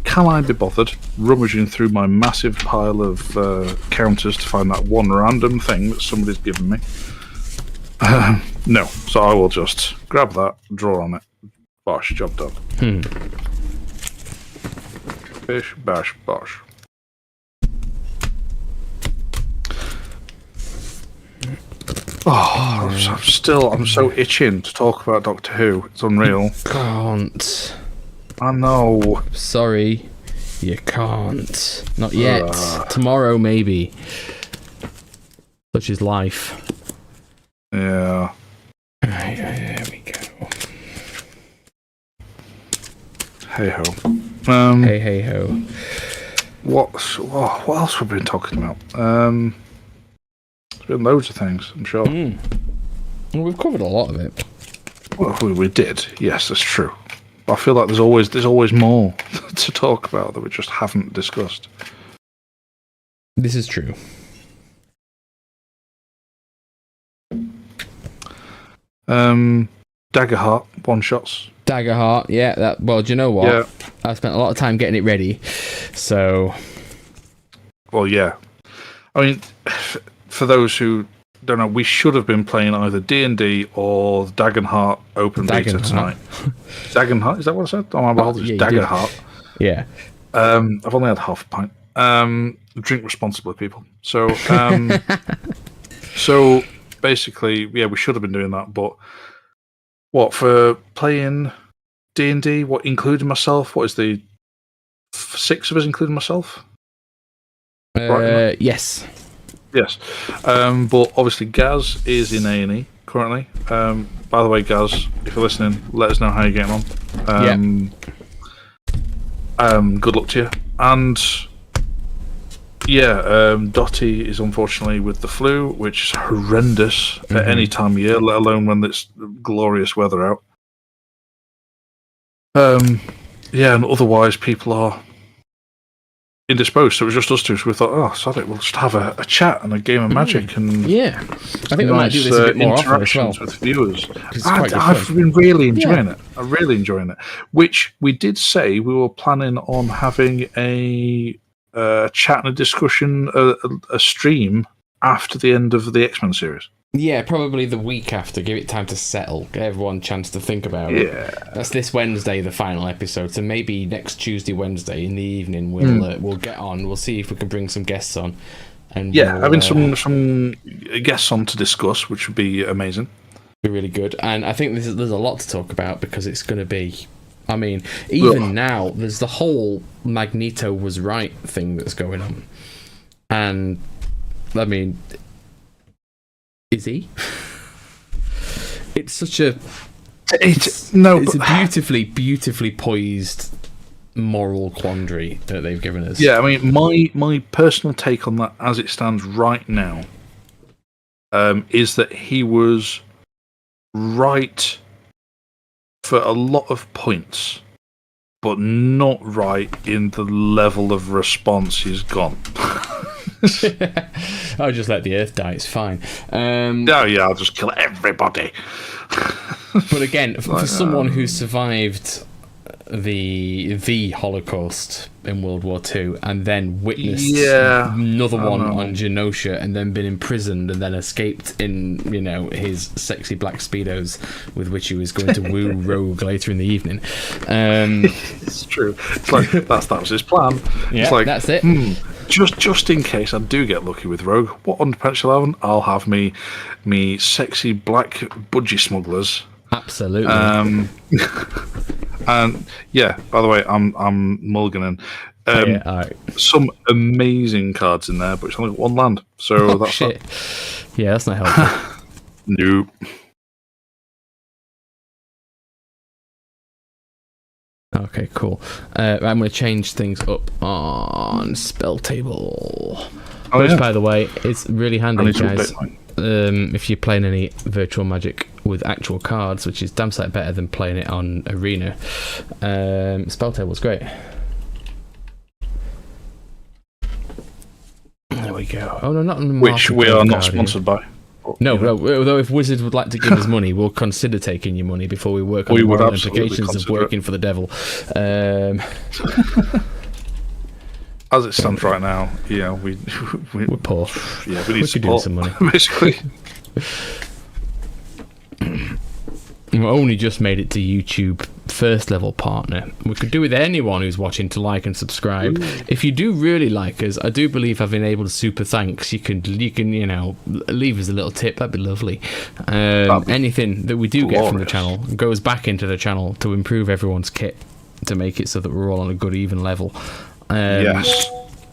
can I be bothered rummaging through my massive pile of counters to find that one random thing that somebody's given me? No, so I will just grab that, draw on it. Bosh, job done. Bish, bash, bosh. Oh, I'm so itching to talk about Doctor Who. It's unreal. Can't. I know. Sorry, you can't. Not yet. Tomorrow, maybe. Such is life. Yeah. Right, there we go. Hey ho. Hey ho. What else have we been talking about? There's been loads of things, I'm sure. Well, we've covered a lot of it. Well, we did. Yes, that's true. I feel like there's always more to talk about that we just haven't discussed. This is true. Daggerheart one-shots. Daggerheart, yeah. Well, do you know what? Yeah. I spent a lot of time getting it ready, so... Well, yeah. I mean, for those who don't know, we should have been playing either D&D or Daggerheart open beta tonight. Daggerheart, is that what I said? Oh, my bad, it's Daggerheart. Yeah. I've only had half a pint. Drink responsibly, people. So, so basically, yeah, we should have been doing that, but what, for playing D&D, what, including myself, what is the 6 of us including myself? Right, yes. Yes. But obviously Gaz is in A&E currently. By the way, Gaz, if you're listening, let us know how you're getting on. Good luck to you. And yeah, Dottie is unfortunately with the flu, which is horrendous at any time of year, let alone when it's glorious weather out. Yeah, and otherwise people are indisposed, so it was just us two, so we thought, sod it, we'll just have a chat and a game of Magic. And yeah, I think we might do this a bit more often as well. With viewers. I've been really enjoying it. I'm really enjoying it. Which we did say we were planning on having a chat and a discussion, a stream after the end of the X-Men series. Yeah, probably the week after. Give it time to settle. Give everyone a chance to think about it. That's this Wednesday, the final episode. So maybe next Tuesday, Wednesday in the evening, we'll get on. We'll see if we can bring some guests on. And having some guests on to discuss, which would be amazing. Be really good. And I think there's a lot to talk about because it's going to be. I mean, even now, there's the whole Magneto was right thing that's going on, and I mean. Is he? It's such a... It's a beautifully poised moral quandary that they've given us. Yeah, I mean, my personal take on that as it stands right now is that he was right for a lot of points, but not right in the level of response he's gone. I'll just let the Earth die, it's fine. I'll just kill everybody. But again, for someone who survived the Holocaust in World War II, and then witnessed another one on Genosha, and then been imprisoned, and then escaped in his sexy black speedos, with which he was going to woo Rogue later in the evening. It's true. It's like that was his plan. Yeah, it's like, that's it. Just in case I do get lucky with Rogue, what underpants shall I have? I'll have me sexy black budgie smugglers. Absolutely. And yeah, by the way, I'm mulliganing. Some amazing cards in there, but it's only got one land, so that's shit. Yeah, that's not helpful. Nope. Okay, cool. I'm going to change things up on spell table, which, by the way, is really handy, guys. If you're playing any virtual magic with actual cards, which is damn sight better than playing it on Arena. Spell table's great. There we go. Oh no, not on the which we are not sponsored by. No, although if Wizards would like to give us money, we'll consider taking your money before we work on the moral implications of working for the devil. As it stands right now, we're poor. Yeah, we need could do some money. Basically. We've only just made it to YouTube first level partner. We could do with anyone who's watching to like and subscribe. Ooh. If you do really like us, I do believe I've enabled super thanks. You can leave us a little tip. That'd be lovely. Anything that we do get from the channel goes back into the channel to improve everyone's kit, to make it so that we're all on a good even level. Yes.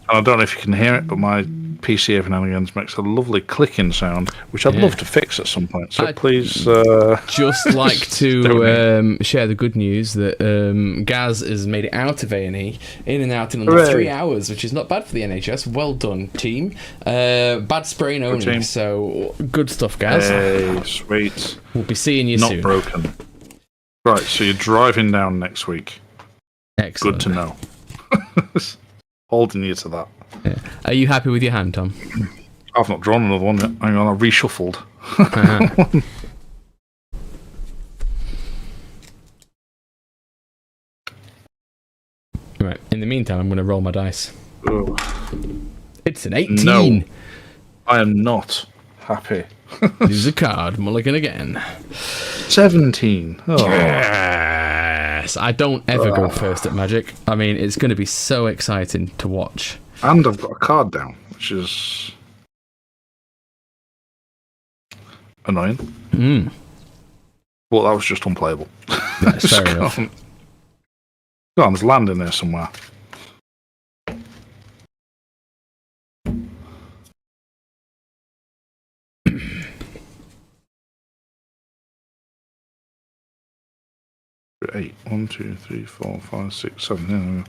And I don't know if you can hear it, but my PC every now and again makes a lovely clicking sound, which I'd love to fix at some point. So please... just like to share the good news that Gaz has made it out of A&E, in and out in under 3 hours, which is not bad for the NHS. Well done, team. Bad sprain only, team. So good stuff, Gaz. Hey, sweet. We'll be seeing you soon. Not broken. Right, so you're driving down next week. Excellent. Good to know. Holding you to that. Yeah. Are you happy with your hand, Tom? I've not drawn another one yet. Hang on, I reshuffled. Right, in the meantime, I'm going to roll my dice. Ugh. It's an 18. No, I am not happy. Lose a card, mulligan again. 17. Oh. Yes! I don't ever go first at Magic. I mean, it's going to be so exciting to watch. And I've got a card down, which is annoying. Well, that was just unplayable. That's fair enough. Go on, there's land in there somewhere. Eight. 1, 2, 3, 4, 5, 6, 7. Yeah.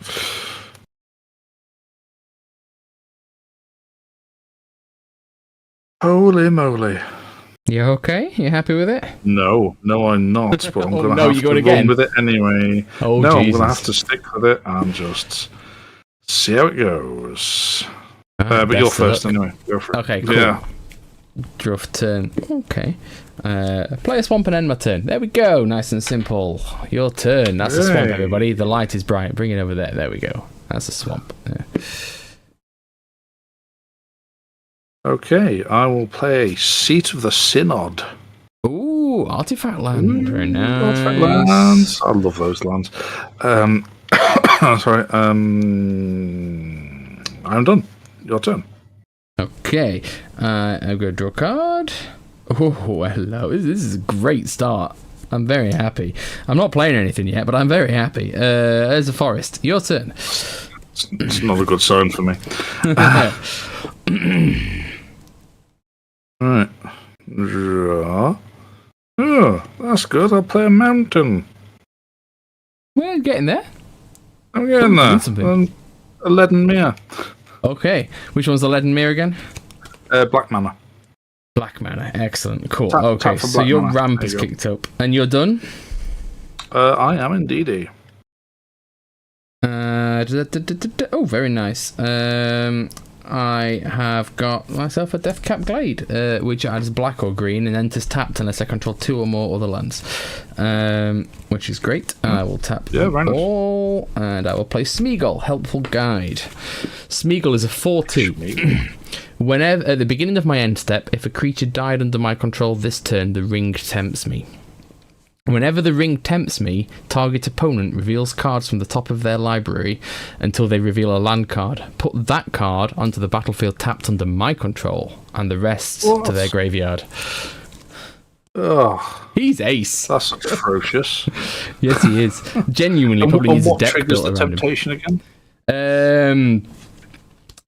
Holy moly! You okay? You happy with it? No, I'm not. But I'm going to have to run again with it anyway. Oh, no, Jesus. I'm going to have to stick with it and just see how it goes. But you're first anyway. Go for it. Okay, cool. Yeah. Draw for turn. Okay. Play a swamp and end my turn. There we go. Nice and simple. Your turn. That's a swamp, everybody. The light is bright. Bring it over there. There we go. That's a swamp. Yeah. Okay, I will play Seat of the Synod. Ooh, artifact land. Very nice. Artifact lands. I love those lands. Sorry. I'm done. Your turn. Okay. I'm going to draw a card. Oh, hello. This is a great start. I'm very happy. I'm not playing anything yet, but I'm very happy. There's a forest. Your turn. It's not a good sign for me. Right. Draw. Oh, that's good. I'll play a mountain. We're getting there. I'm getting there. A leaden mirror. Okay. Which one's the leaden mirror again? Black mana. Black mana. Excellent. Cool. Okay, so your ramp is kicked up. And you're done? I am indeed. Oh, very nice. I have got myself a Deathcap Glade, which adds black or green and enters tapped unless I control 2 or more other lands, which is great. I will tap all, and I will play Smeagol, Helpful Guide. Smeagol is a 4/2. Whenever at the beginning of my end step, if a creature died under my control this turn, the ring tempts me. Whenever the ring tempts me, target opponent reveals cards from the top of their library until they reveal a land card. Put that card onto the battlefield tapped under my control, and the rest to their graveyard. Oh, he's ace. That's atrocious. Yes, he is. Genuinely, probably needs a deck built around temptation him. Again?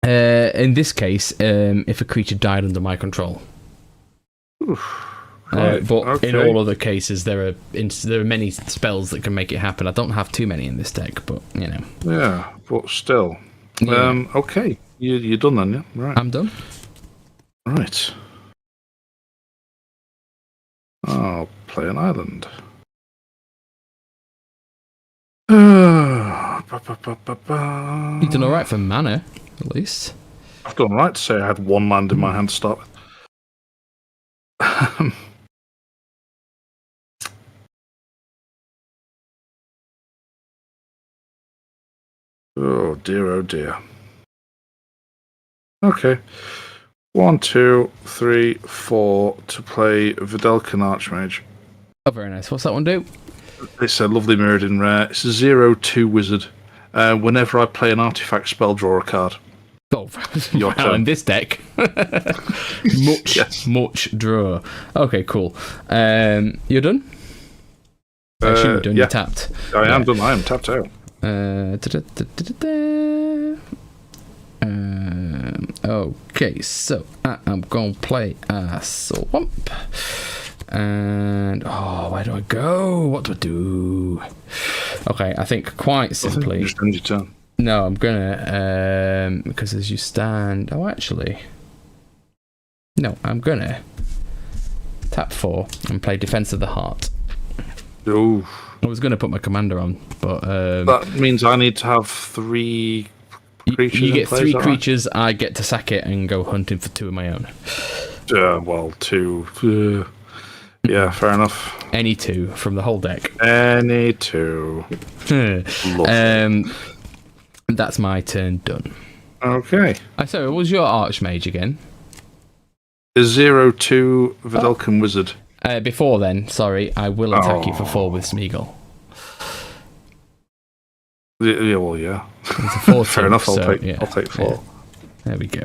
In this case, if a creature died under my control. Oof. Right, but in all other cases, there are many spells that can make it happen. I don't have too many in this deck, but you know. Yeah, but still. Yeah. Okay, you're done then, yeah? Right. I'm done. Right. I'll play an island. You've done alright for mana, at least. I've done right to say I had 1 land in my hand to start with. Oh dear, oh dear. Okay. 1, 2, 3, 4 to play Vidalcan Archmage. Oh, very nice. What's that one do? It's a lovely Mirrodin rare. It's a 0/2 wizard. Whenever I play an artifact spell, draw a card. Oh, wow, in this deck. much draw. Okay, cool. You're done? I assume you're done. You're tapped. I am done. I am tapped out. Okay, so I'm going to play a Swamp. And, where do I go? What do I do? Okay, I think quite simply... Just end your turn. No, I'm going to... because as you stand... Oh, actually... No, I'm going to tap 4 and play Defense of the Heart. Oh. I was going to put my commander on, but... that means I need to have 3 creatures. You get 3 creatures, right? I get to sack it and go hunting for 2 of my own. Well, 2... yeah, fair enough. Any 2 from the whole deck. Any 2. That's my turn done. Okay. Sorry, what was your Archmage again? A 0/2 Vidalcan Wizard. Before then, sorry, I will attack you for 4 with Smeagol. Yeah, well, yeah. It's a 4 fair enough, I'll take 4. Yeah. There we go.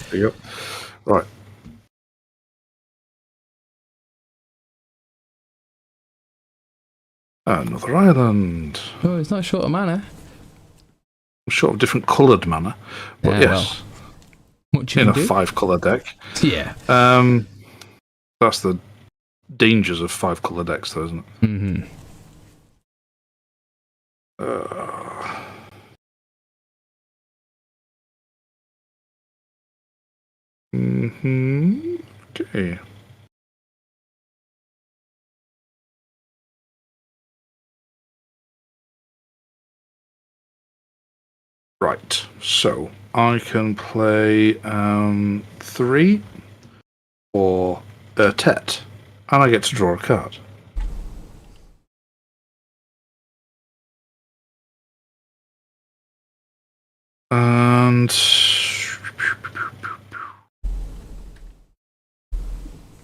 There you go. Right. Another island. Oh, it's not short of mana. Short of different coloured mana. But yes. Well, in a 5-colour deck. Yeah. That's the dangers of 5-colour decks, though, isn't it? Mm-hmm. Okay. Right, so I can play 3 or Tet, and I get to draw a card. And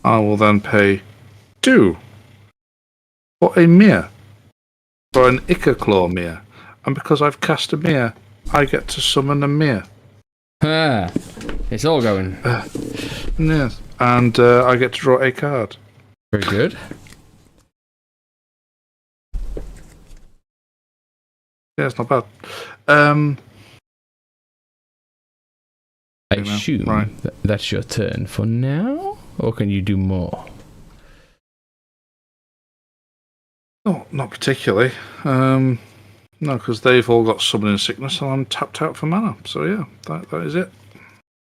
I will then pay 2 for a Mir, for an Ichaclaw Mir, and because I've cast a Mir, I get to summon a Mir. It's all going. Yes. And I get to draw a card. Very good. Yeah, it's not bad. I assume that's your turn for now? Or can you do more? Oh, not particularly. No, because they've all got summoning sickness, and I'm tapped out for mana. So yeah, that is it.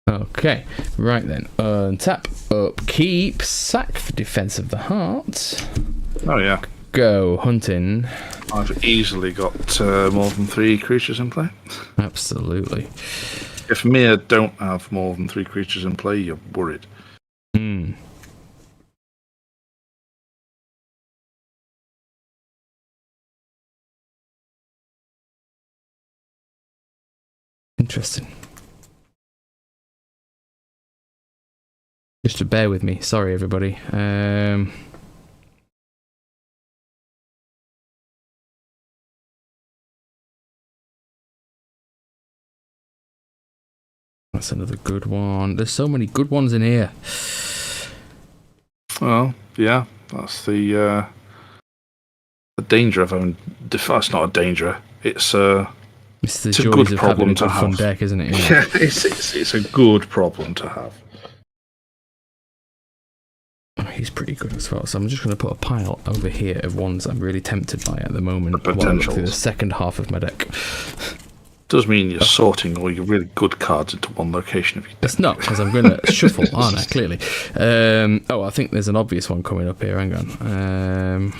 Okay, right then. Untap, upkeep, sack for Defense of the Heart. Oh yeah. Go hunting. I've easily got more than 3 creatures in play. Absolutely. If Mir don't have more than 3 creatures in play, you're worried. Hmm. Interesting. Just to bear with me. Sorry, everybody. That's another good one. There's so many good ones in here. Well, yeah, that's the danger of having. That's not a danger. It's the joys a good of problem having a to good fun have. deck, isn't it? Yeah, it's a good problem to have. Oh, he's pretty good as well. So I'm just going to put a pile over here of ones I'm really tempted by at the moment. The while I look through the potentials. second half of my deck. Does mean you're sorting all your really good cards into one location. If you It's not, because I'm going to shuffle, aren't I? Clearly. I think there's an obvious one coming up here. Hang on.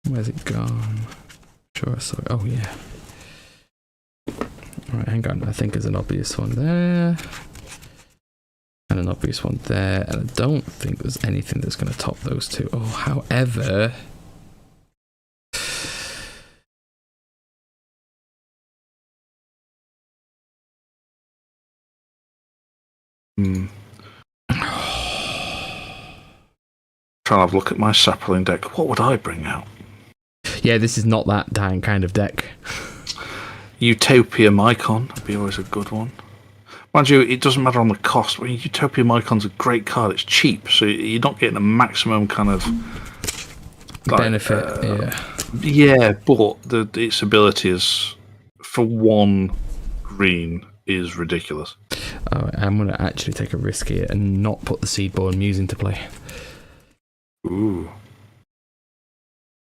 Where's it gone? Sure I saw it. Oh, yeah. Alright, hang on. I think there's an obvious one there. And an obvious one there. And I don't think there's anything that's going to top those two. Oh, however... Trying to have a look at my sapling deck. What would I bring out? Yeah, this is not that dying kind of deck. Utopia Mycon would be always a good one. Mind you, it doesn't matter on the cost. Utopia Mycon's a great card. It's cheap, so you're not getting a maximum kind of benefit. Yeah, but its ability is for 1 green is ridiculous. Oh, I'm going to actually take a risk here and not put the Seedborn Muse into play. Ooh.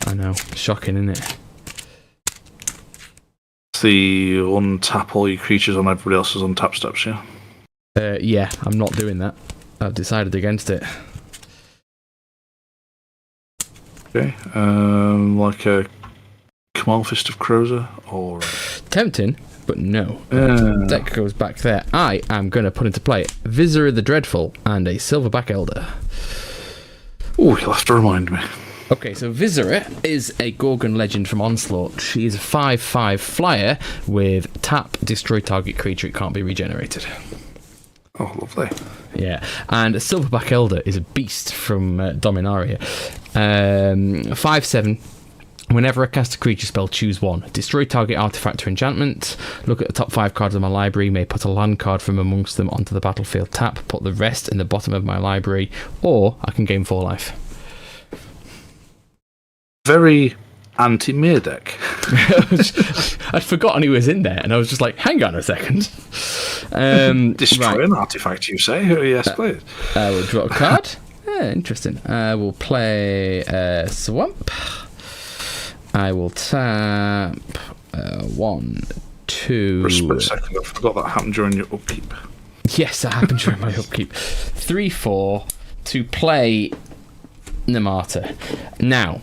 I know. Shocking, isn't it? The untap all your creatures on everybody else's untap steps, yeah? Yeah, I'm not doing that. I've decided against it. Okay. Like a Kamal Fist of Crozer or... Tempting, but no. Deck goes back there. I am going to put into play Viscera the Dreadful and a Silverback Elder. Oh, you'll have to remind me. Okay, so Viscera is a Gorgon legend from Onslaught. She is a 5/5 flyer with tap, destroy target creature, it can't be regenerated. Oh, lovely. Yeah, and a Silverback Elder is a beast from Dominaria. 5/7. Whenever I cast a creature spell, choose 1. Destroy target artifact or enchantment. Look at the top 5 cards of my library. May put a land card from amongst them onto the battlefield. Tap. Put the rest in the bottom of my library. Or I can gain 4 life. Very anti-Mir deck. I'd forgotten he was in there, and I was just like, hang on a second. Destroy an artifact, you say? Yes, please. I will draw a card. Interesting. I will play Swamp. I will tap 1, 2. For a split second, I forgot that happened during your upkeep. Yes, that happened during my upkeep. 3, 4 to play Namata. Now,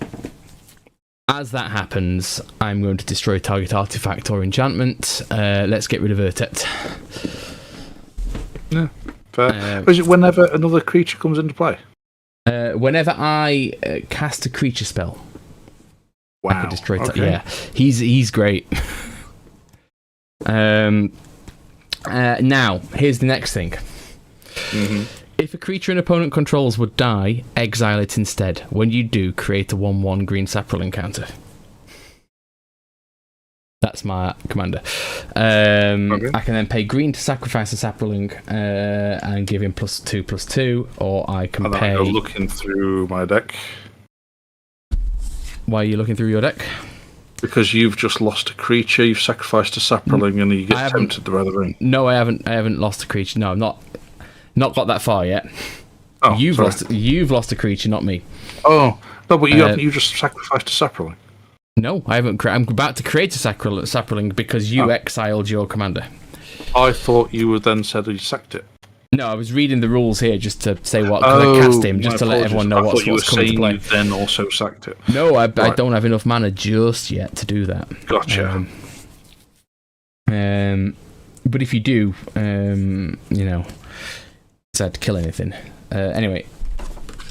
as that happens, I'm going to destroy target artifact or enchantment. Let's get rid of Urtet. Yeah, fair. Is it whenever another creature comes into play? Whenever I cast a creature spell. Wow. I could destroy okay. Yeah, he's great. Now, here's the next thing. Mm-hmm. If a creature an opponent controls would die, exile it instead. When you do, create a 1/1 green Sapril encounter. That's my commander. Okay. I can then pay green to sacrifice a Saproling and give him +2/+2, or I can pay... I'm looking through my deck. Why are you looking through your deck? Because you've just lost a creature, you've sacrificed a Saproling, and you get tempted by the ring. No, I haven't lost a creature. No, I'm not got that far yet. Oh, You've lost a creature, not me. Oh, no, but you just sacrificed a Saproling. No, I haven't. I'm about to create a Saproling because you exiled your commander. I thought you would then said you sacked it. No, I was reading the rules here just to say what I cast him, just to let everyone know what's coming to play. You then also sacked it. No, I don't have enough mana just yet to do that. Gotcha. But if you do, decide to kill anything. Anyway,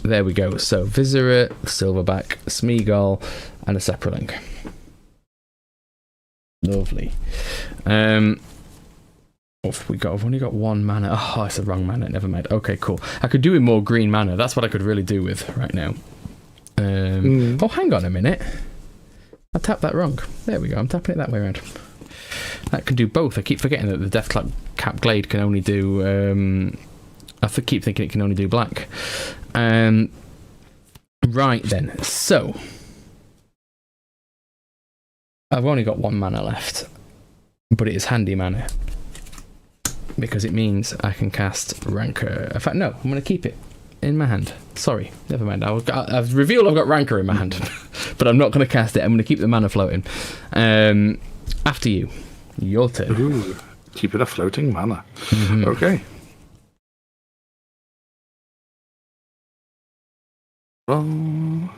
there we go. So Viscera, Silverback, Smeagol, and a Sepraling. Lovely. I've only got 1 mana. Oh, it's the wrong mana. Never mind. Okay, cool. I could do with more green mana. That's what I could really do with right now. Oh, hang on a minute. I tapped that wrong. There we go. I'm tapping it that way around. That can do both. I keep forgetting that the Deathcap Glade can only do... keep thinking it can only do black. Right then. So... I've only got 1 mana left. But it is handy mana. Because it means I can cast Rancor. In fact, no. I'm going to keep it in my hand. Sorry. Never mind. I've revealed I've got Rancor in my hand. But I'm not going to cast it. I'm going to keep the mana floating. After you. Your turn. Ooh, keep it a floating mana. Mm-hmm. Okay. Well,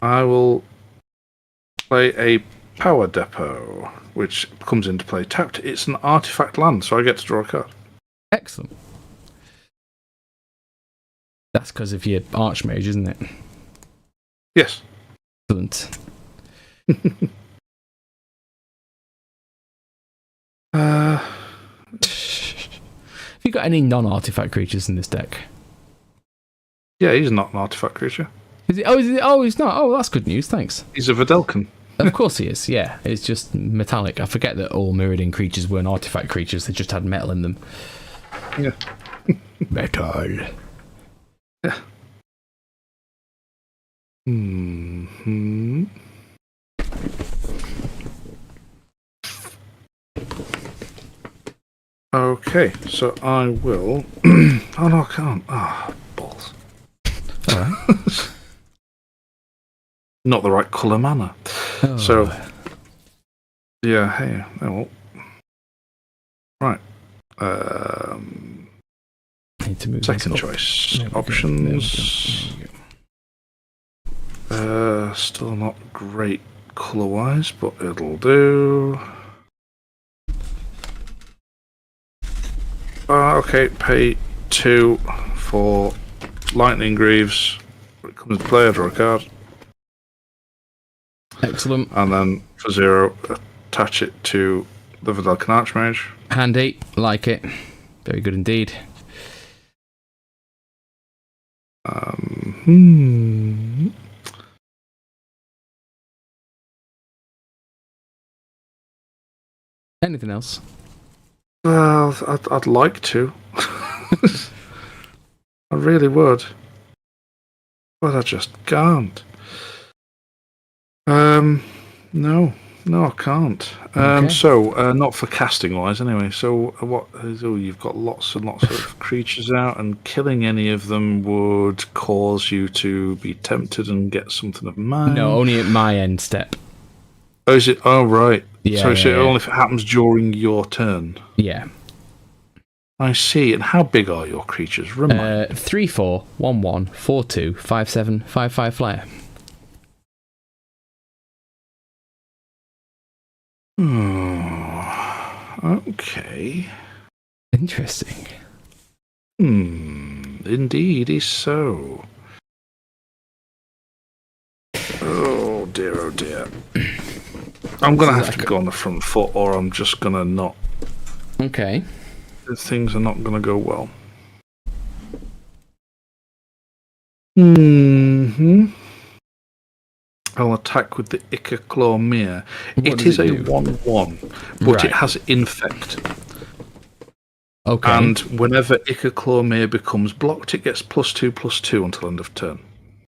I will play a Power Depot, which comes into play tapped. It's an artifact land, so I get to draw a card. Excellent. That's because of your Archmage, isn't it? Yes. Excellent. Have you got any non-artifact creatures in this deck? Yeah, he's not an artifact creature. Is he? Oh, he's not. Oh, that's good news. Thanks. He's a Videlcan. Of course he is. Yeah, it's just metallic. I forget that all Mirrodin creatures weren't artifact creatures. They just had metal in them. Yeah. Metal. Yeah. Hmm. Okay, so I will. Oh no, I can't. Ah, balls. All right. Not the right colour mana. Oh. So, yeah, hey, oh well. Right. Need to move second choice. Options. Still not great colour-wise, but it'll do. Okay, pay 2 for Lightning Greaves. When it comes to play, I draw a card. Excellent. And then for 0, attach it to the Videlcan Archmage. Handy. Like it. Very good indeed. Anything else? Well, I'd like to. I really would. But I just can't. No, I can't. Okay. So, not for casting wise, anyway. So, you've got lots and lots of creatures out, and killing any of them would cause you to be tempted and get something of mine. No, only at my end step. Oh, is it? Oh, right. Yeah. So only if it happens during your turn. Yeah. I see. And how big are your creatures? 3/4, 1/1, 4/2, 5/7, 5/5 flyer. Okay. Interesting. Indeed is so. Oh dear. I'm going to have to go on the front foot, or I'm just going to not. Okay. Things are not going to go well. I'll attack with the Ichaclaw Mere. It is a 1/1, but it has Infect. Okay. And whenever Ichaclaw Mere becomes blocked, it gets +2/+2 until end of turn.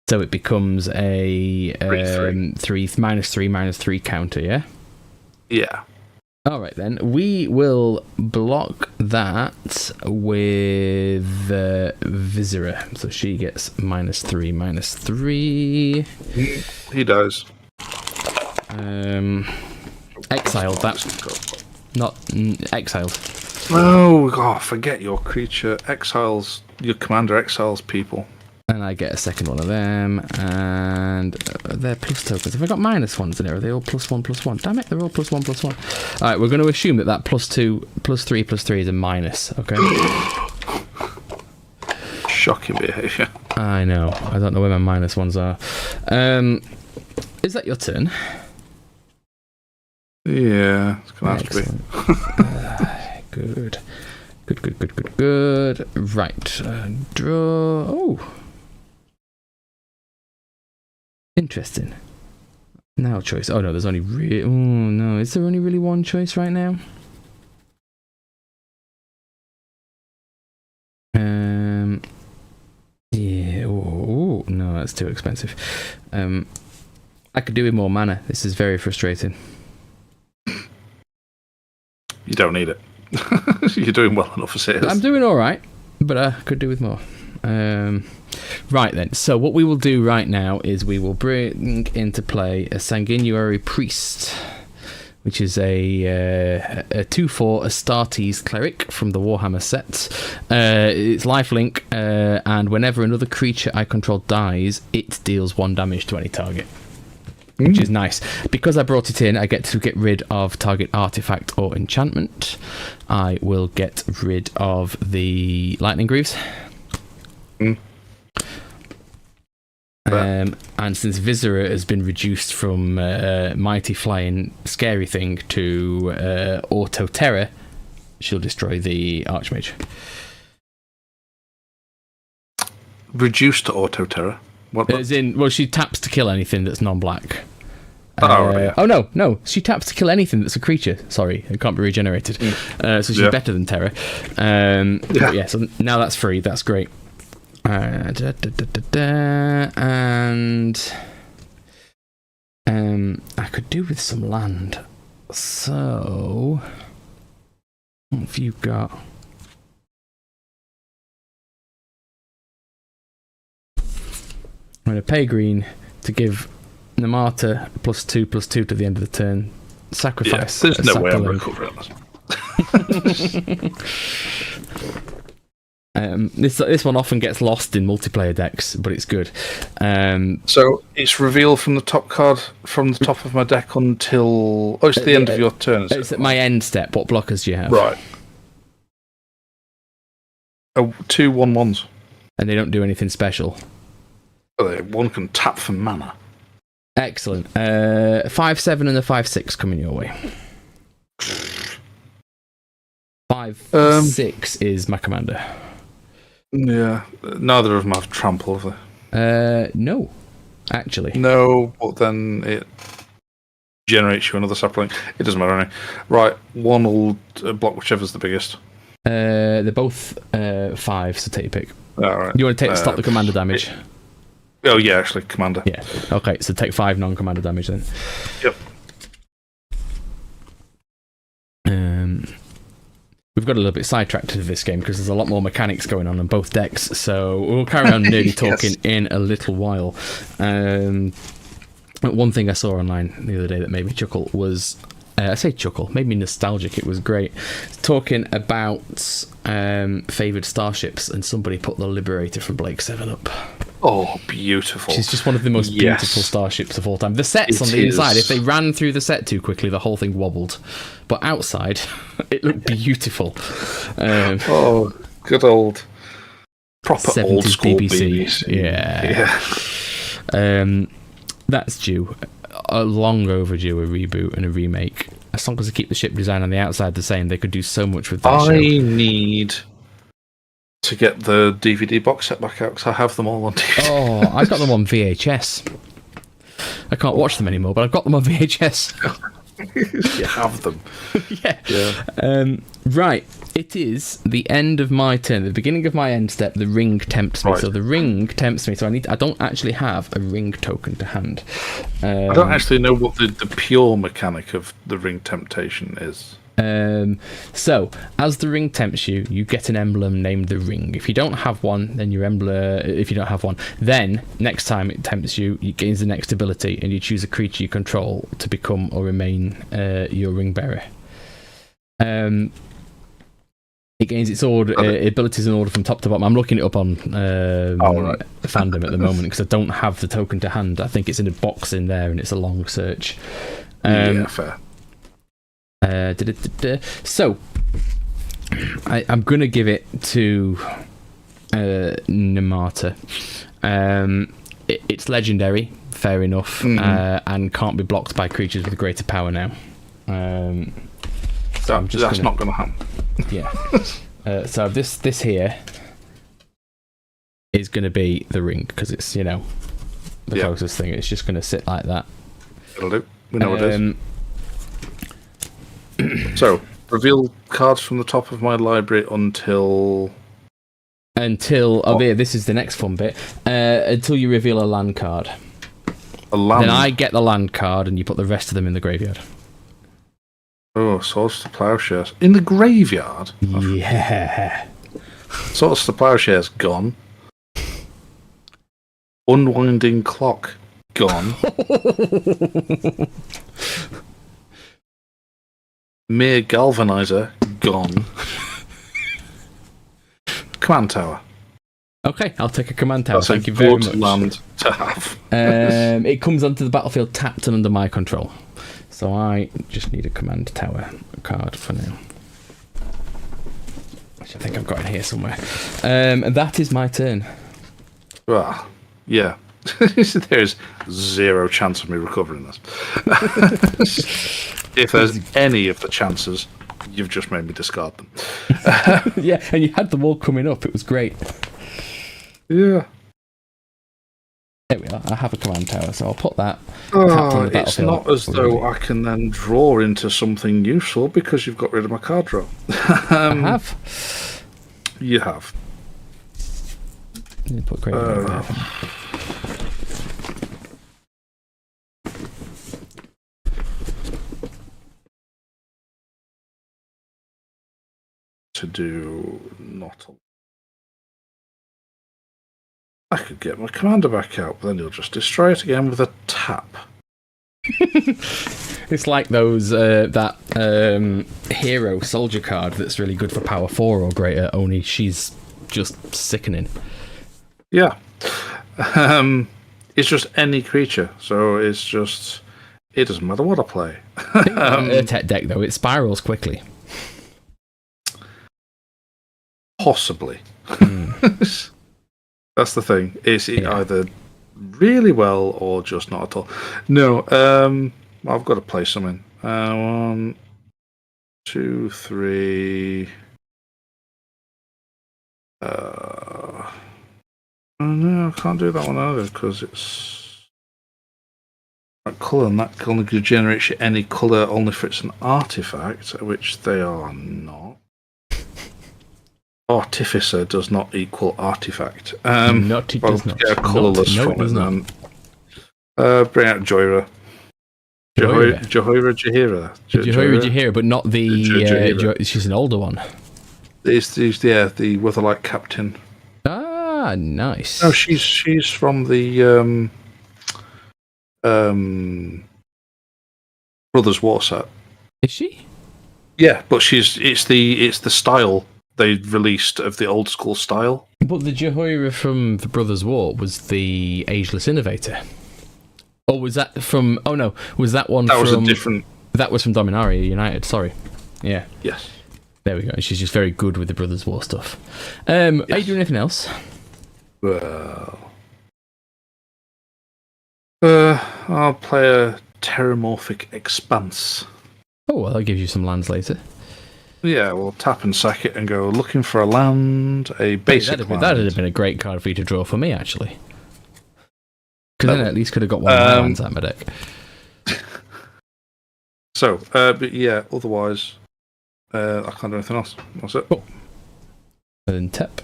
So it becomes a 3/3 counter, yeah? Yeah. Alright then. We will block that with Viscera. So she gets -3/3. He dies. Exiled that. Not exiled. Oh, forget your creature. Your commander exiles people. And I get a second one of them, and they're plus tokens. Have I got minus ones in there? Are they all +1/+1? Damn it, they're all +1/+1. Alright, we're going to assume that that +2, +3/+3 is a minus, okay? Shocking behaviour. I know. I don't know where my minus ones are. Is that your turn? Yeah, it's going to have to be. Good. Right. Draw. Oh. Interesting. Now choice. Oh no, there's only oh no, is there only really one choice right now? Yeah. Oh no, that's too expensive. I could do with more mana. This is very frustrating. You don't need it. You're doing well enough as it is. I'm doing all right, but I could do with more. Right then, so what we will do right now is we will bring into play a Sanguinary Priest, which is a 2/4 Astartes Cleric from the Warhammer set. It's lifelink, and whenever another creature I control dies, it deals 1 damage to any target. Which is nice. Because I brought it in, I get to get rid of target artifact or enchantment. I will get rid of the Lightning Greaves. And since Viscera has been reduced from Mighty Flying Scary Thing to Auto Terror, she'll destroy the Archmage. Reduced to Auto Terror? As in, well, she taps to kill anything that's non-black. Right. Oh no, she taps to kill anything that's a creature. Sorry, it can't be regenerated. So she's better than Terror. But yeah, so now that's free. That's great. And I could do with some land. So what have you got? I'm going to pay green to give Namata +2/+2 to the end of the turn. Sacrifice. Yeah, there's no way I'm recovering this. This one often gets lost in multiplayer decks, but it's good. So it's revealed from the top card, from the top of my deck until... Oh, it's the end of your turn. It's at my end step. What blockers do you have? Right. 2 1/1s. And they don't do anything special. One can tap for mana. Excellent. 5/7 and a 5/6 coming your way. 5/6 is my commander. Yeah, neither of them have trample, have they? No, actually. No, but then it generates you another sapling. It doesn't matter anyway. Right, one will block whichever's the biggest. They're both 5, so take your pick. All right. You want to stop the commander damage? Oh yeah, actually, commander. Yeah. Okay, so take 5 non-commander damage then. Yep. We've got a little bit sidetracked to this game because there's a lot more mechanics going on both decks, so we'll carry on nerdy talking in a little while. One thing I saw online the other day that made me chuckle was, I say chuckle, made me nostalgic. It was great. Talking about favoured starships, and somebody put the Liberator from Blake 7 up. Oh, beautiful. She's just one of the most beautiful starships of all time. The sets on the inside, if they ran through the set too quickly, the whole thing wobbled. But outside, it looked beautiful. Oh, good old... Proper old school BBC. Yeah. That's due. A long overdue, a reboot and a remake. As long as they keep the ship design on the outside the same, they could do so much with that show. I need to get the DVD box set back out because I have them all on DVD. Oh, I got them on VHS. I can't watch them anymore, but I've got them on VHS. You have them. Yeah. Right. It is the end of my turn. The beginning of my end step, the ring tempts me. Right. So the ring tempts me. So I don't actually have a ring token to hand. I don't actually know what the pure mechanic of the ring temptation is. So, as the ring tempts you, you get an emblem named the ring. If you don't have one, then your emblem. If you don't have one, then next time it tempts you, it gains the next ability, and you choose a creature you control to become or remain your ring bearer. It gains its abilities in order from top to bottom. I'm looking it up on fandom at the moment because I don't have the token to hand. I think it's in a box in there and it's a long search. Yeah, fair. So, I'm going to give it to Namata. It's legendary, fair enough, and can't be blocked by creatures with greater power now. So that's not going to happen. Yeah. So this here is going to be the ring because it's the closest thing. It's just going to sit like that. It'll do. We know what it is. So reveal cards from the top of my library until this is the next fun bit. Until you reveal a land card. A land. Then I get the land card, and you put the rest of them in the graveyard. Oh, Swords to Plowshares. In the graveyard? Yeah. Swords to Plowshares, gone. Unwinding Clock, gone. Mere Galvanizer, gone. Command Tower. Okay, I'll take a command tower. That's Thank you very much. Land to have. It comes onto the battlefield tapped and under my control. So I just need a command tower card for now. Which I think I've got in here somewhere. And that is my turn. Well, yeah. There's zero chance of me recovering this. If there's any of the chances, you've just made me discard them. Yeah, and you had them all coming up. It was great. Yeah. There we are. I have a command tower, so I'll put that. It's not as though I can then draw into something useful because you've got rid of my card draw. I have. You have. You put there. To do not. I could get my commander back out, but then you'll just destroy it again with a tap. It's like those that hero soldier card that's really good for power 4 or greater, only she's just sickening. Yeah. It's just any creature, so it doesn't matter what I play. Tech deck though, it spirals quickly. Possibly. That's the thing. It's either really well or just not at all. No, I've got to play something. 1, 2, 3. No, I can't do that one either because it's that colour, and that only generates you any colour only if it's an artifact, which they are not. Artificer does not equal artifact. Not it does not. Get a colourless from it. Bring out Joyra. Jahira, but not the. She's an older one. It's the Weatherlight Captain. Ah, nice. No, she's from the Brothers War set. Is she? Yeah, but it's the style they released of the old school style. But the Jahira from the Brothers War was the Ageless Innovator. Or was that from... Oh no, was that one was a different... That was from Dominaria United, sorry. Yeah. Yes. There we go. She's just very good with the Brothers War stuff. Are you doing anything else? Well... I'll play a Terramorphic Expanse. Oh, well, that gives you some lands later. Yeah, we'll tap and sack it and go looking for a land, a basic land. That'd have been a great card for you to draw for me, actually. Because then I at least could have got one of my lands out of my deck. So, but yeah, otherwise, I can't do anything else. That's it. Cool. And tap.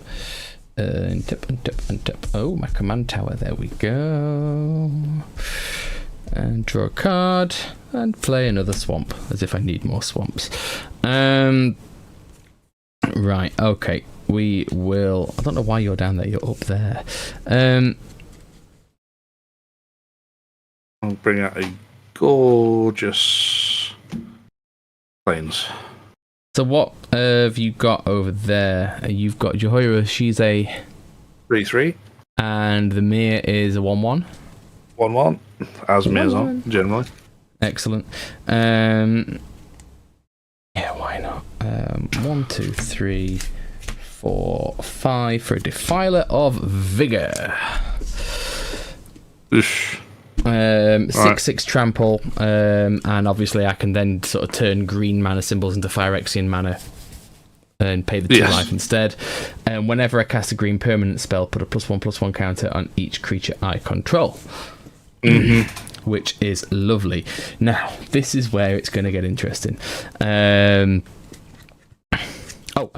And tap, and tap, and tap. Oh, my command tower. There we go. And draw a card. And play another swamp. As if I need more swamps. Right, okay. We will... I don't know why you're down there. You're up there. I'll bring out a gorgeous Plains. So what have you got over there? You've got Jehoira, she's a 3/3. And the Mir is a 1/1. 1/1. As Mirs are, generally. Excellent. Yeah, why not? 1, 2, 3, 4, 5 for a Defiler of Vigor. Oosh. 6/6 trample, and obviously I can then sort of turn green mana symbols into Phyrexian mana and pay the 2 life instead. And whenever I cast a green permanent spell, put a +1/+1 counter on each creature I control. Which is lovely. Now, this is where it's going to get interesting. I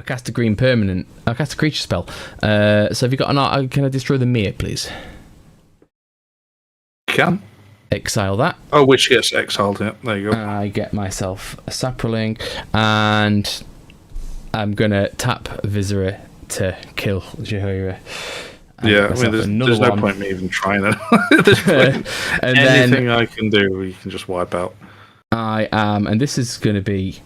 cast a green permanent. I cast a creature spell. So have you got an... Can I destroy the Mir, please? Can. Exile that. Oh, which gets exiled, yeah. There you go. I get myself a Saproling, and I'm going to tap Viscera to kill Jehoira. Yeah, I mean, there's no point in me even trying it at this point. And anything I can do, you can just wipe out. I am, and this is going to be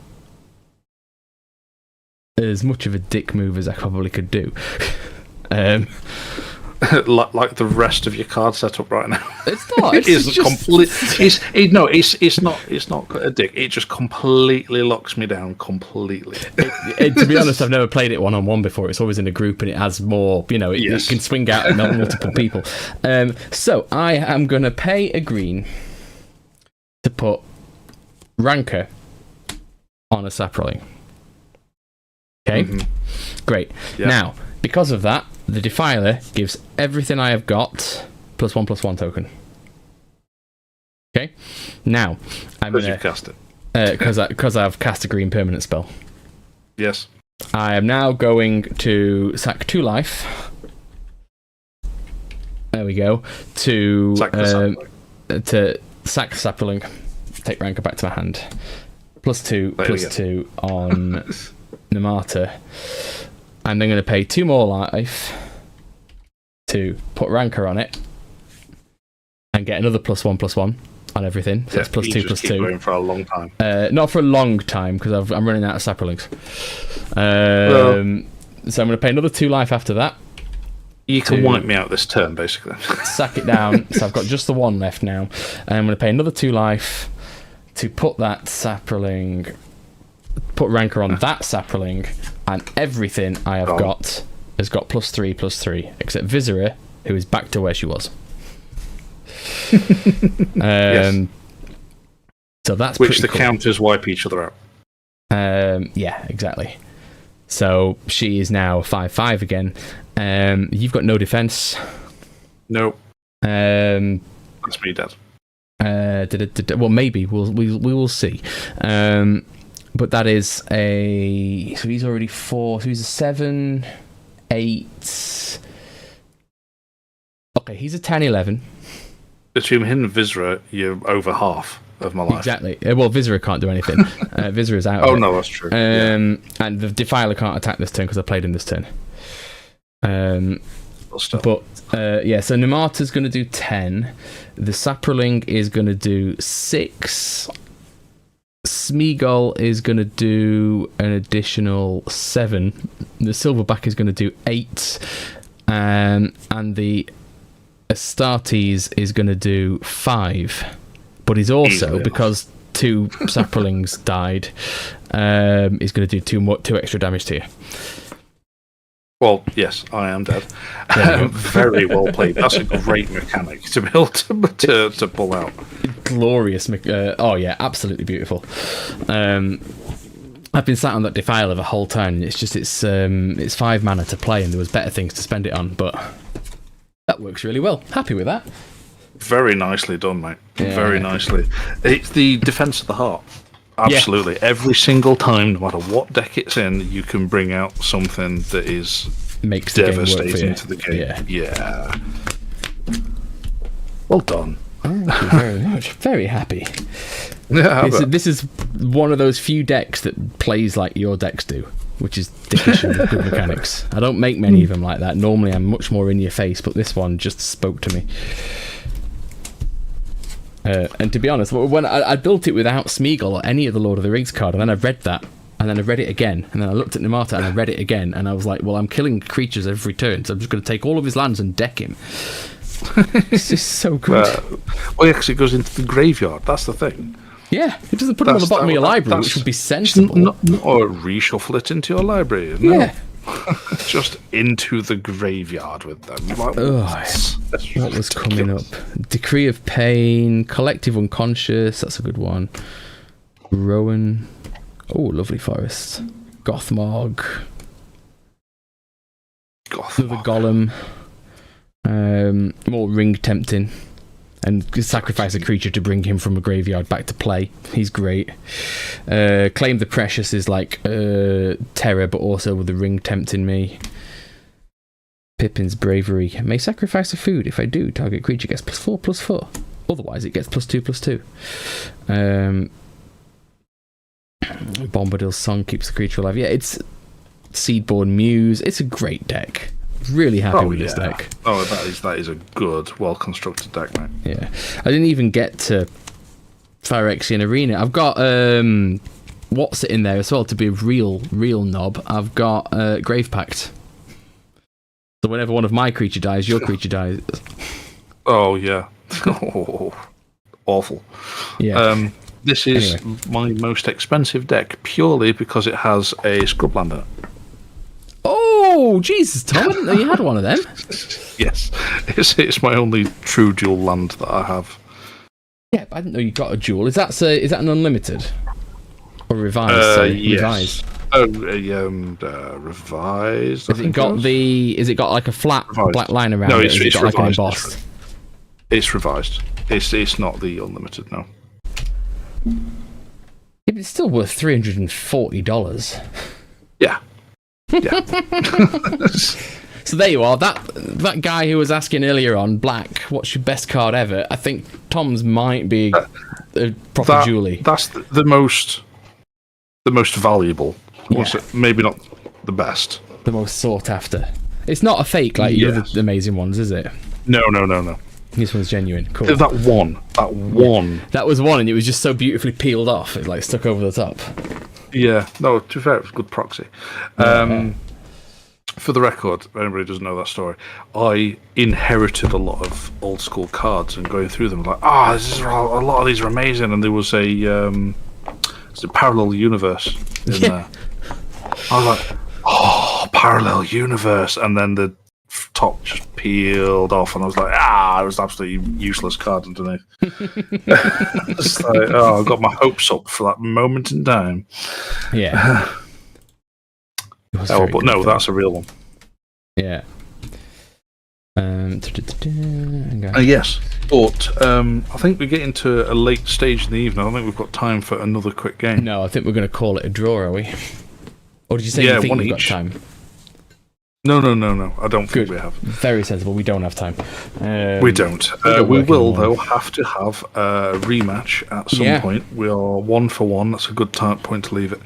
as much of a dick move as I probably could do. Like the rest of your card setup right now. It's not. It's just complete. It's not a dick. It just completely locks me down completely. To be honest, I've never played it 1-on-1 before. It's always in a group, and it has more. You know, it can swing out at multiple people. So I am going to pay a green to put Rancor on a Saproling. Okay, great. Yep. Now, because of that, the Defiler gives everything I have got +1/+1 token. Okay, now I'm going to cast it because I've cast a green permanent spell. Yes, I am now going to sack 2 life. There we go. To sack the Saproling. Take Rancor back to my hand. +2/+2 on Namata. I'm then going to pay 2 more life to put Rancor on it and get another +1/+1 on everything. So it's +2/+2. Keep going for a long time. Not for a long time because I'm running out of Saprolings. So I'm going to pay another 2 life after that. You can wipe me out this turn, basically. Sack it down. So I've got just the 1 left now. And I'm going to pay another 2 life to put that Saproling, put Rancor on that Saproling, and everything I have got has got +3/+3, except Viscera, who is back to where she was. Yes. So that's which the cool. counters wipe each other out. Yeah, exactly. So she is now 5/5 again. You've got no defense. No. That's me dead. Well, maybe we will see. But that is a... So he's already 4. So he's a 7, 8... Okay, he's a 10, 11. Between him and Viscera, you're over half of my life. Exactly. Well, Viscera can't do anything. Viscera's out. Oh, no, that's true. And the Defiler can't attack this turn because I played him this turn. But yeah, so Namata's going to do 10. The Saproling is going to do 6. Smeagol is going to do an additional 7. The Silverback is going to do 8. And the Astartes is going to do 5. But he's also, because 2 Saprolings died, is going to do 2 extra damage to you. Well, yes, I am dead. Very well played. That's a great mechanic to be able to pull out. Glorious. Oh, yeah, absolutely beautiful. I've been sat on that Defiler the whole time, and it's 5 mana to play, and there was better things to spend it on, but that works really well. Happy with that. Very nicely done, mate. Yeah. Very nicely. It's the defense of the heart. Absolutely. Yeah. Every single time, no matter what deck it's in, you can bring out something that is makes devastating to the game. Yeah. Well done. Thank you very much. Very happy. Yeah, this is one of those few decks that plays like your decks do, which is dickish with good mechanics. I don't make many of them like that. Normally I'm much more in your face, but this one just spoke to me. And to be honest, when I built it without Smeagol or any of the Lord of the Rings card, and then I read that, And then I read it again, and then I looked at Namata and I read it again, and I was like, well, I'm killing creatures every turn, so I'm just going to take all of his lands and deck him. It's just so good. Well, yeah, because it goes into the graveyard. That's the thing. Yeah, it doesn't put them on the bottom of your library, which would be sensible. Or reshuffle it into your library. No. Yeah. Just into the graveyard with them. Like, what was coming up? Decree of Pain, Collective Unconscious, that's a good one. Rowan. Oh, lovely forest. Gothmog. Another Golem. More Ring Tempting. And sacrifice a creature to bring him from a graveyard back to play. He's great. Claim the Precious is like terror, but also with the Ring tempting me. Pippin's Bravery. May sacrifice a food. If I do, target creature gets +4/+4. Otherwise, it gets +2/+2. Bombadil's Song keeps the creature alive. Yeah, it's Seedborn Muse. It's a great deck. Really happy with this deck. Oh, that is a good, well-constructed deck, mate. Yeah. I didn't even get to Phyrexian Arena. I've got what's it in there as well to be a real knob. I've got Grave Pact. So whenever one of my creature dies, your creature dies. Oh, yeah. Oh, awful. Yeah. This is my most expensive deck purely because it has a Scrubland in it. Oh, Jesus, Tom! I didn't know you had one of them. Yes, it's my only true dual land that I have. Yeah, but I didn't know you got a dual. Is that an unlimited or revised? Yes. Revised. Revised. Has it got like a flat revised. Black line around No, it? it's Has it got revised. like an embossed? It's revised. It's not the unlimited, no. Yeah, but it's still worth $340. Yeah. Yeah. So there you are. That guy who was asking earlier on, Black, what's your best card ever? I think Tom's might be a proper Julie. That's the most valuable. Yeah. Maybe not the best. The most sought after. It's not a fake like the other amazing ones, is it? No. This one's genuine. Cool. That one. That was one, and it was just so beautifully peeled off. It like stuck over the top. Yeah. No, to be fair, it was a good proxy. For the record, if anybody doesn't know that story, I inherited a lot of old school cards and going through them like, a lot of these are amazing, and there was a parallel universe in there. I was like, parallel universe, and then the top just peeled off, and I was like, it was absolutely useless card underneath. It's like, I got my hopes up for that moment in time. Yeah. But no, that's a real one. Yeah. Yes, but I think we're getting to a late stage in the evening. I don't think we've got time for another quick game. No, I think we're going to call it a draw, are we? Or did you say you think we've got time? No. I don't think we have. Very sensible. We don't have time. We don't. We will, though, have to have a rematch at some point. We are 1 for 1. That's a good point to leave it.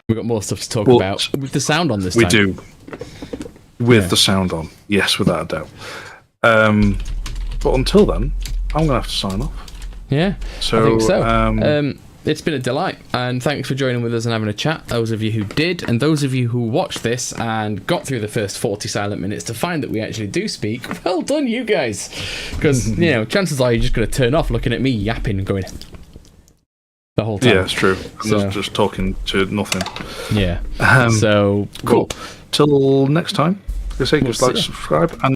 We've got more stuff to talk about. With the sound on this time. We do. With the sound on. Yes, without a doubt. But until then, I'm going to have to sign off. Yeah, so, I think so. It's been a delight, and thanks for joining with us and having a chat. Those of you who did, and those of you who watched this and got through the first 40 silent minutes to find that we actually do speak, well done, you guys. Because, chances are you're just going to turn off looking at me yapping and going the whole time. Yeah, it's true. I'm just talking to nothing. Yeah. So, cool. Till next time, just like, subscribe, and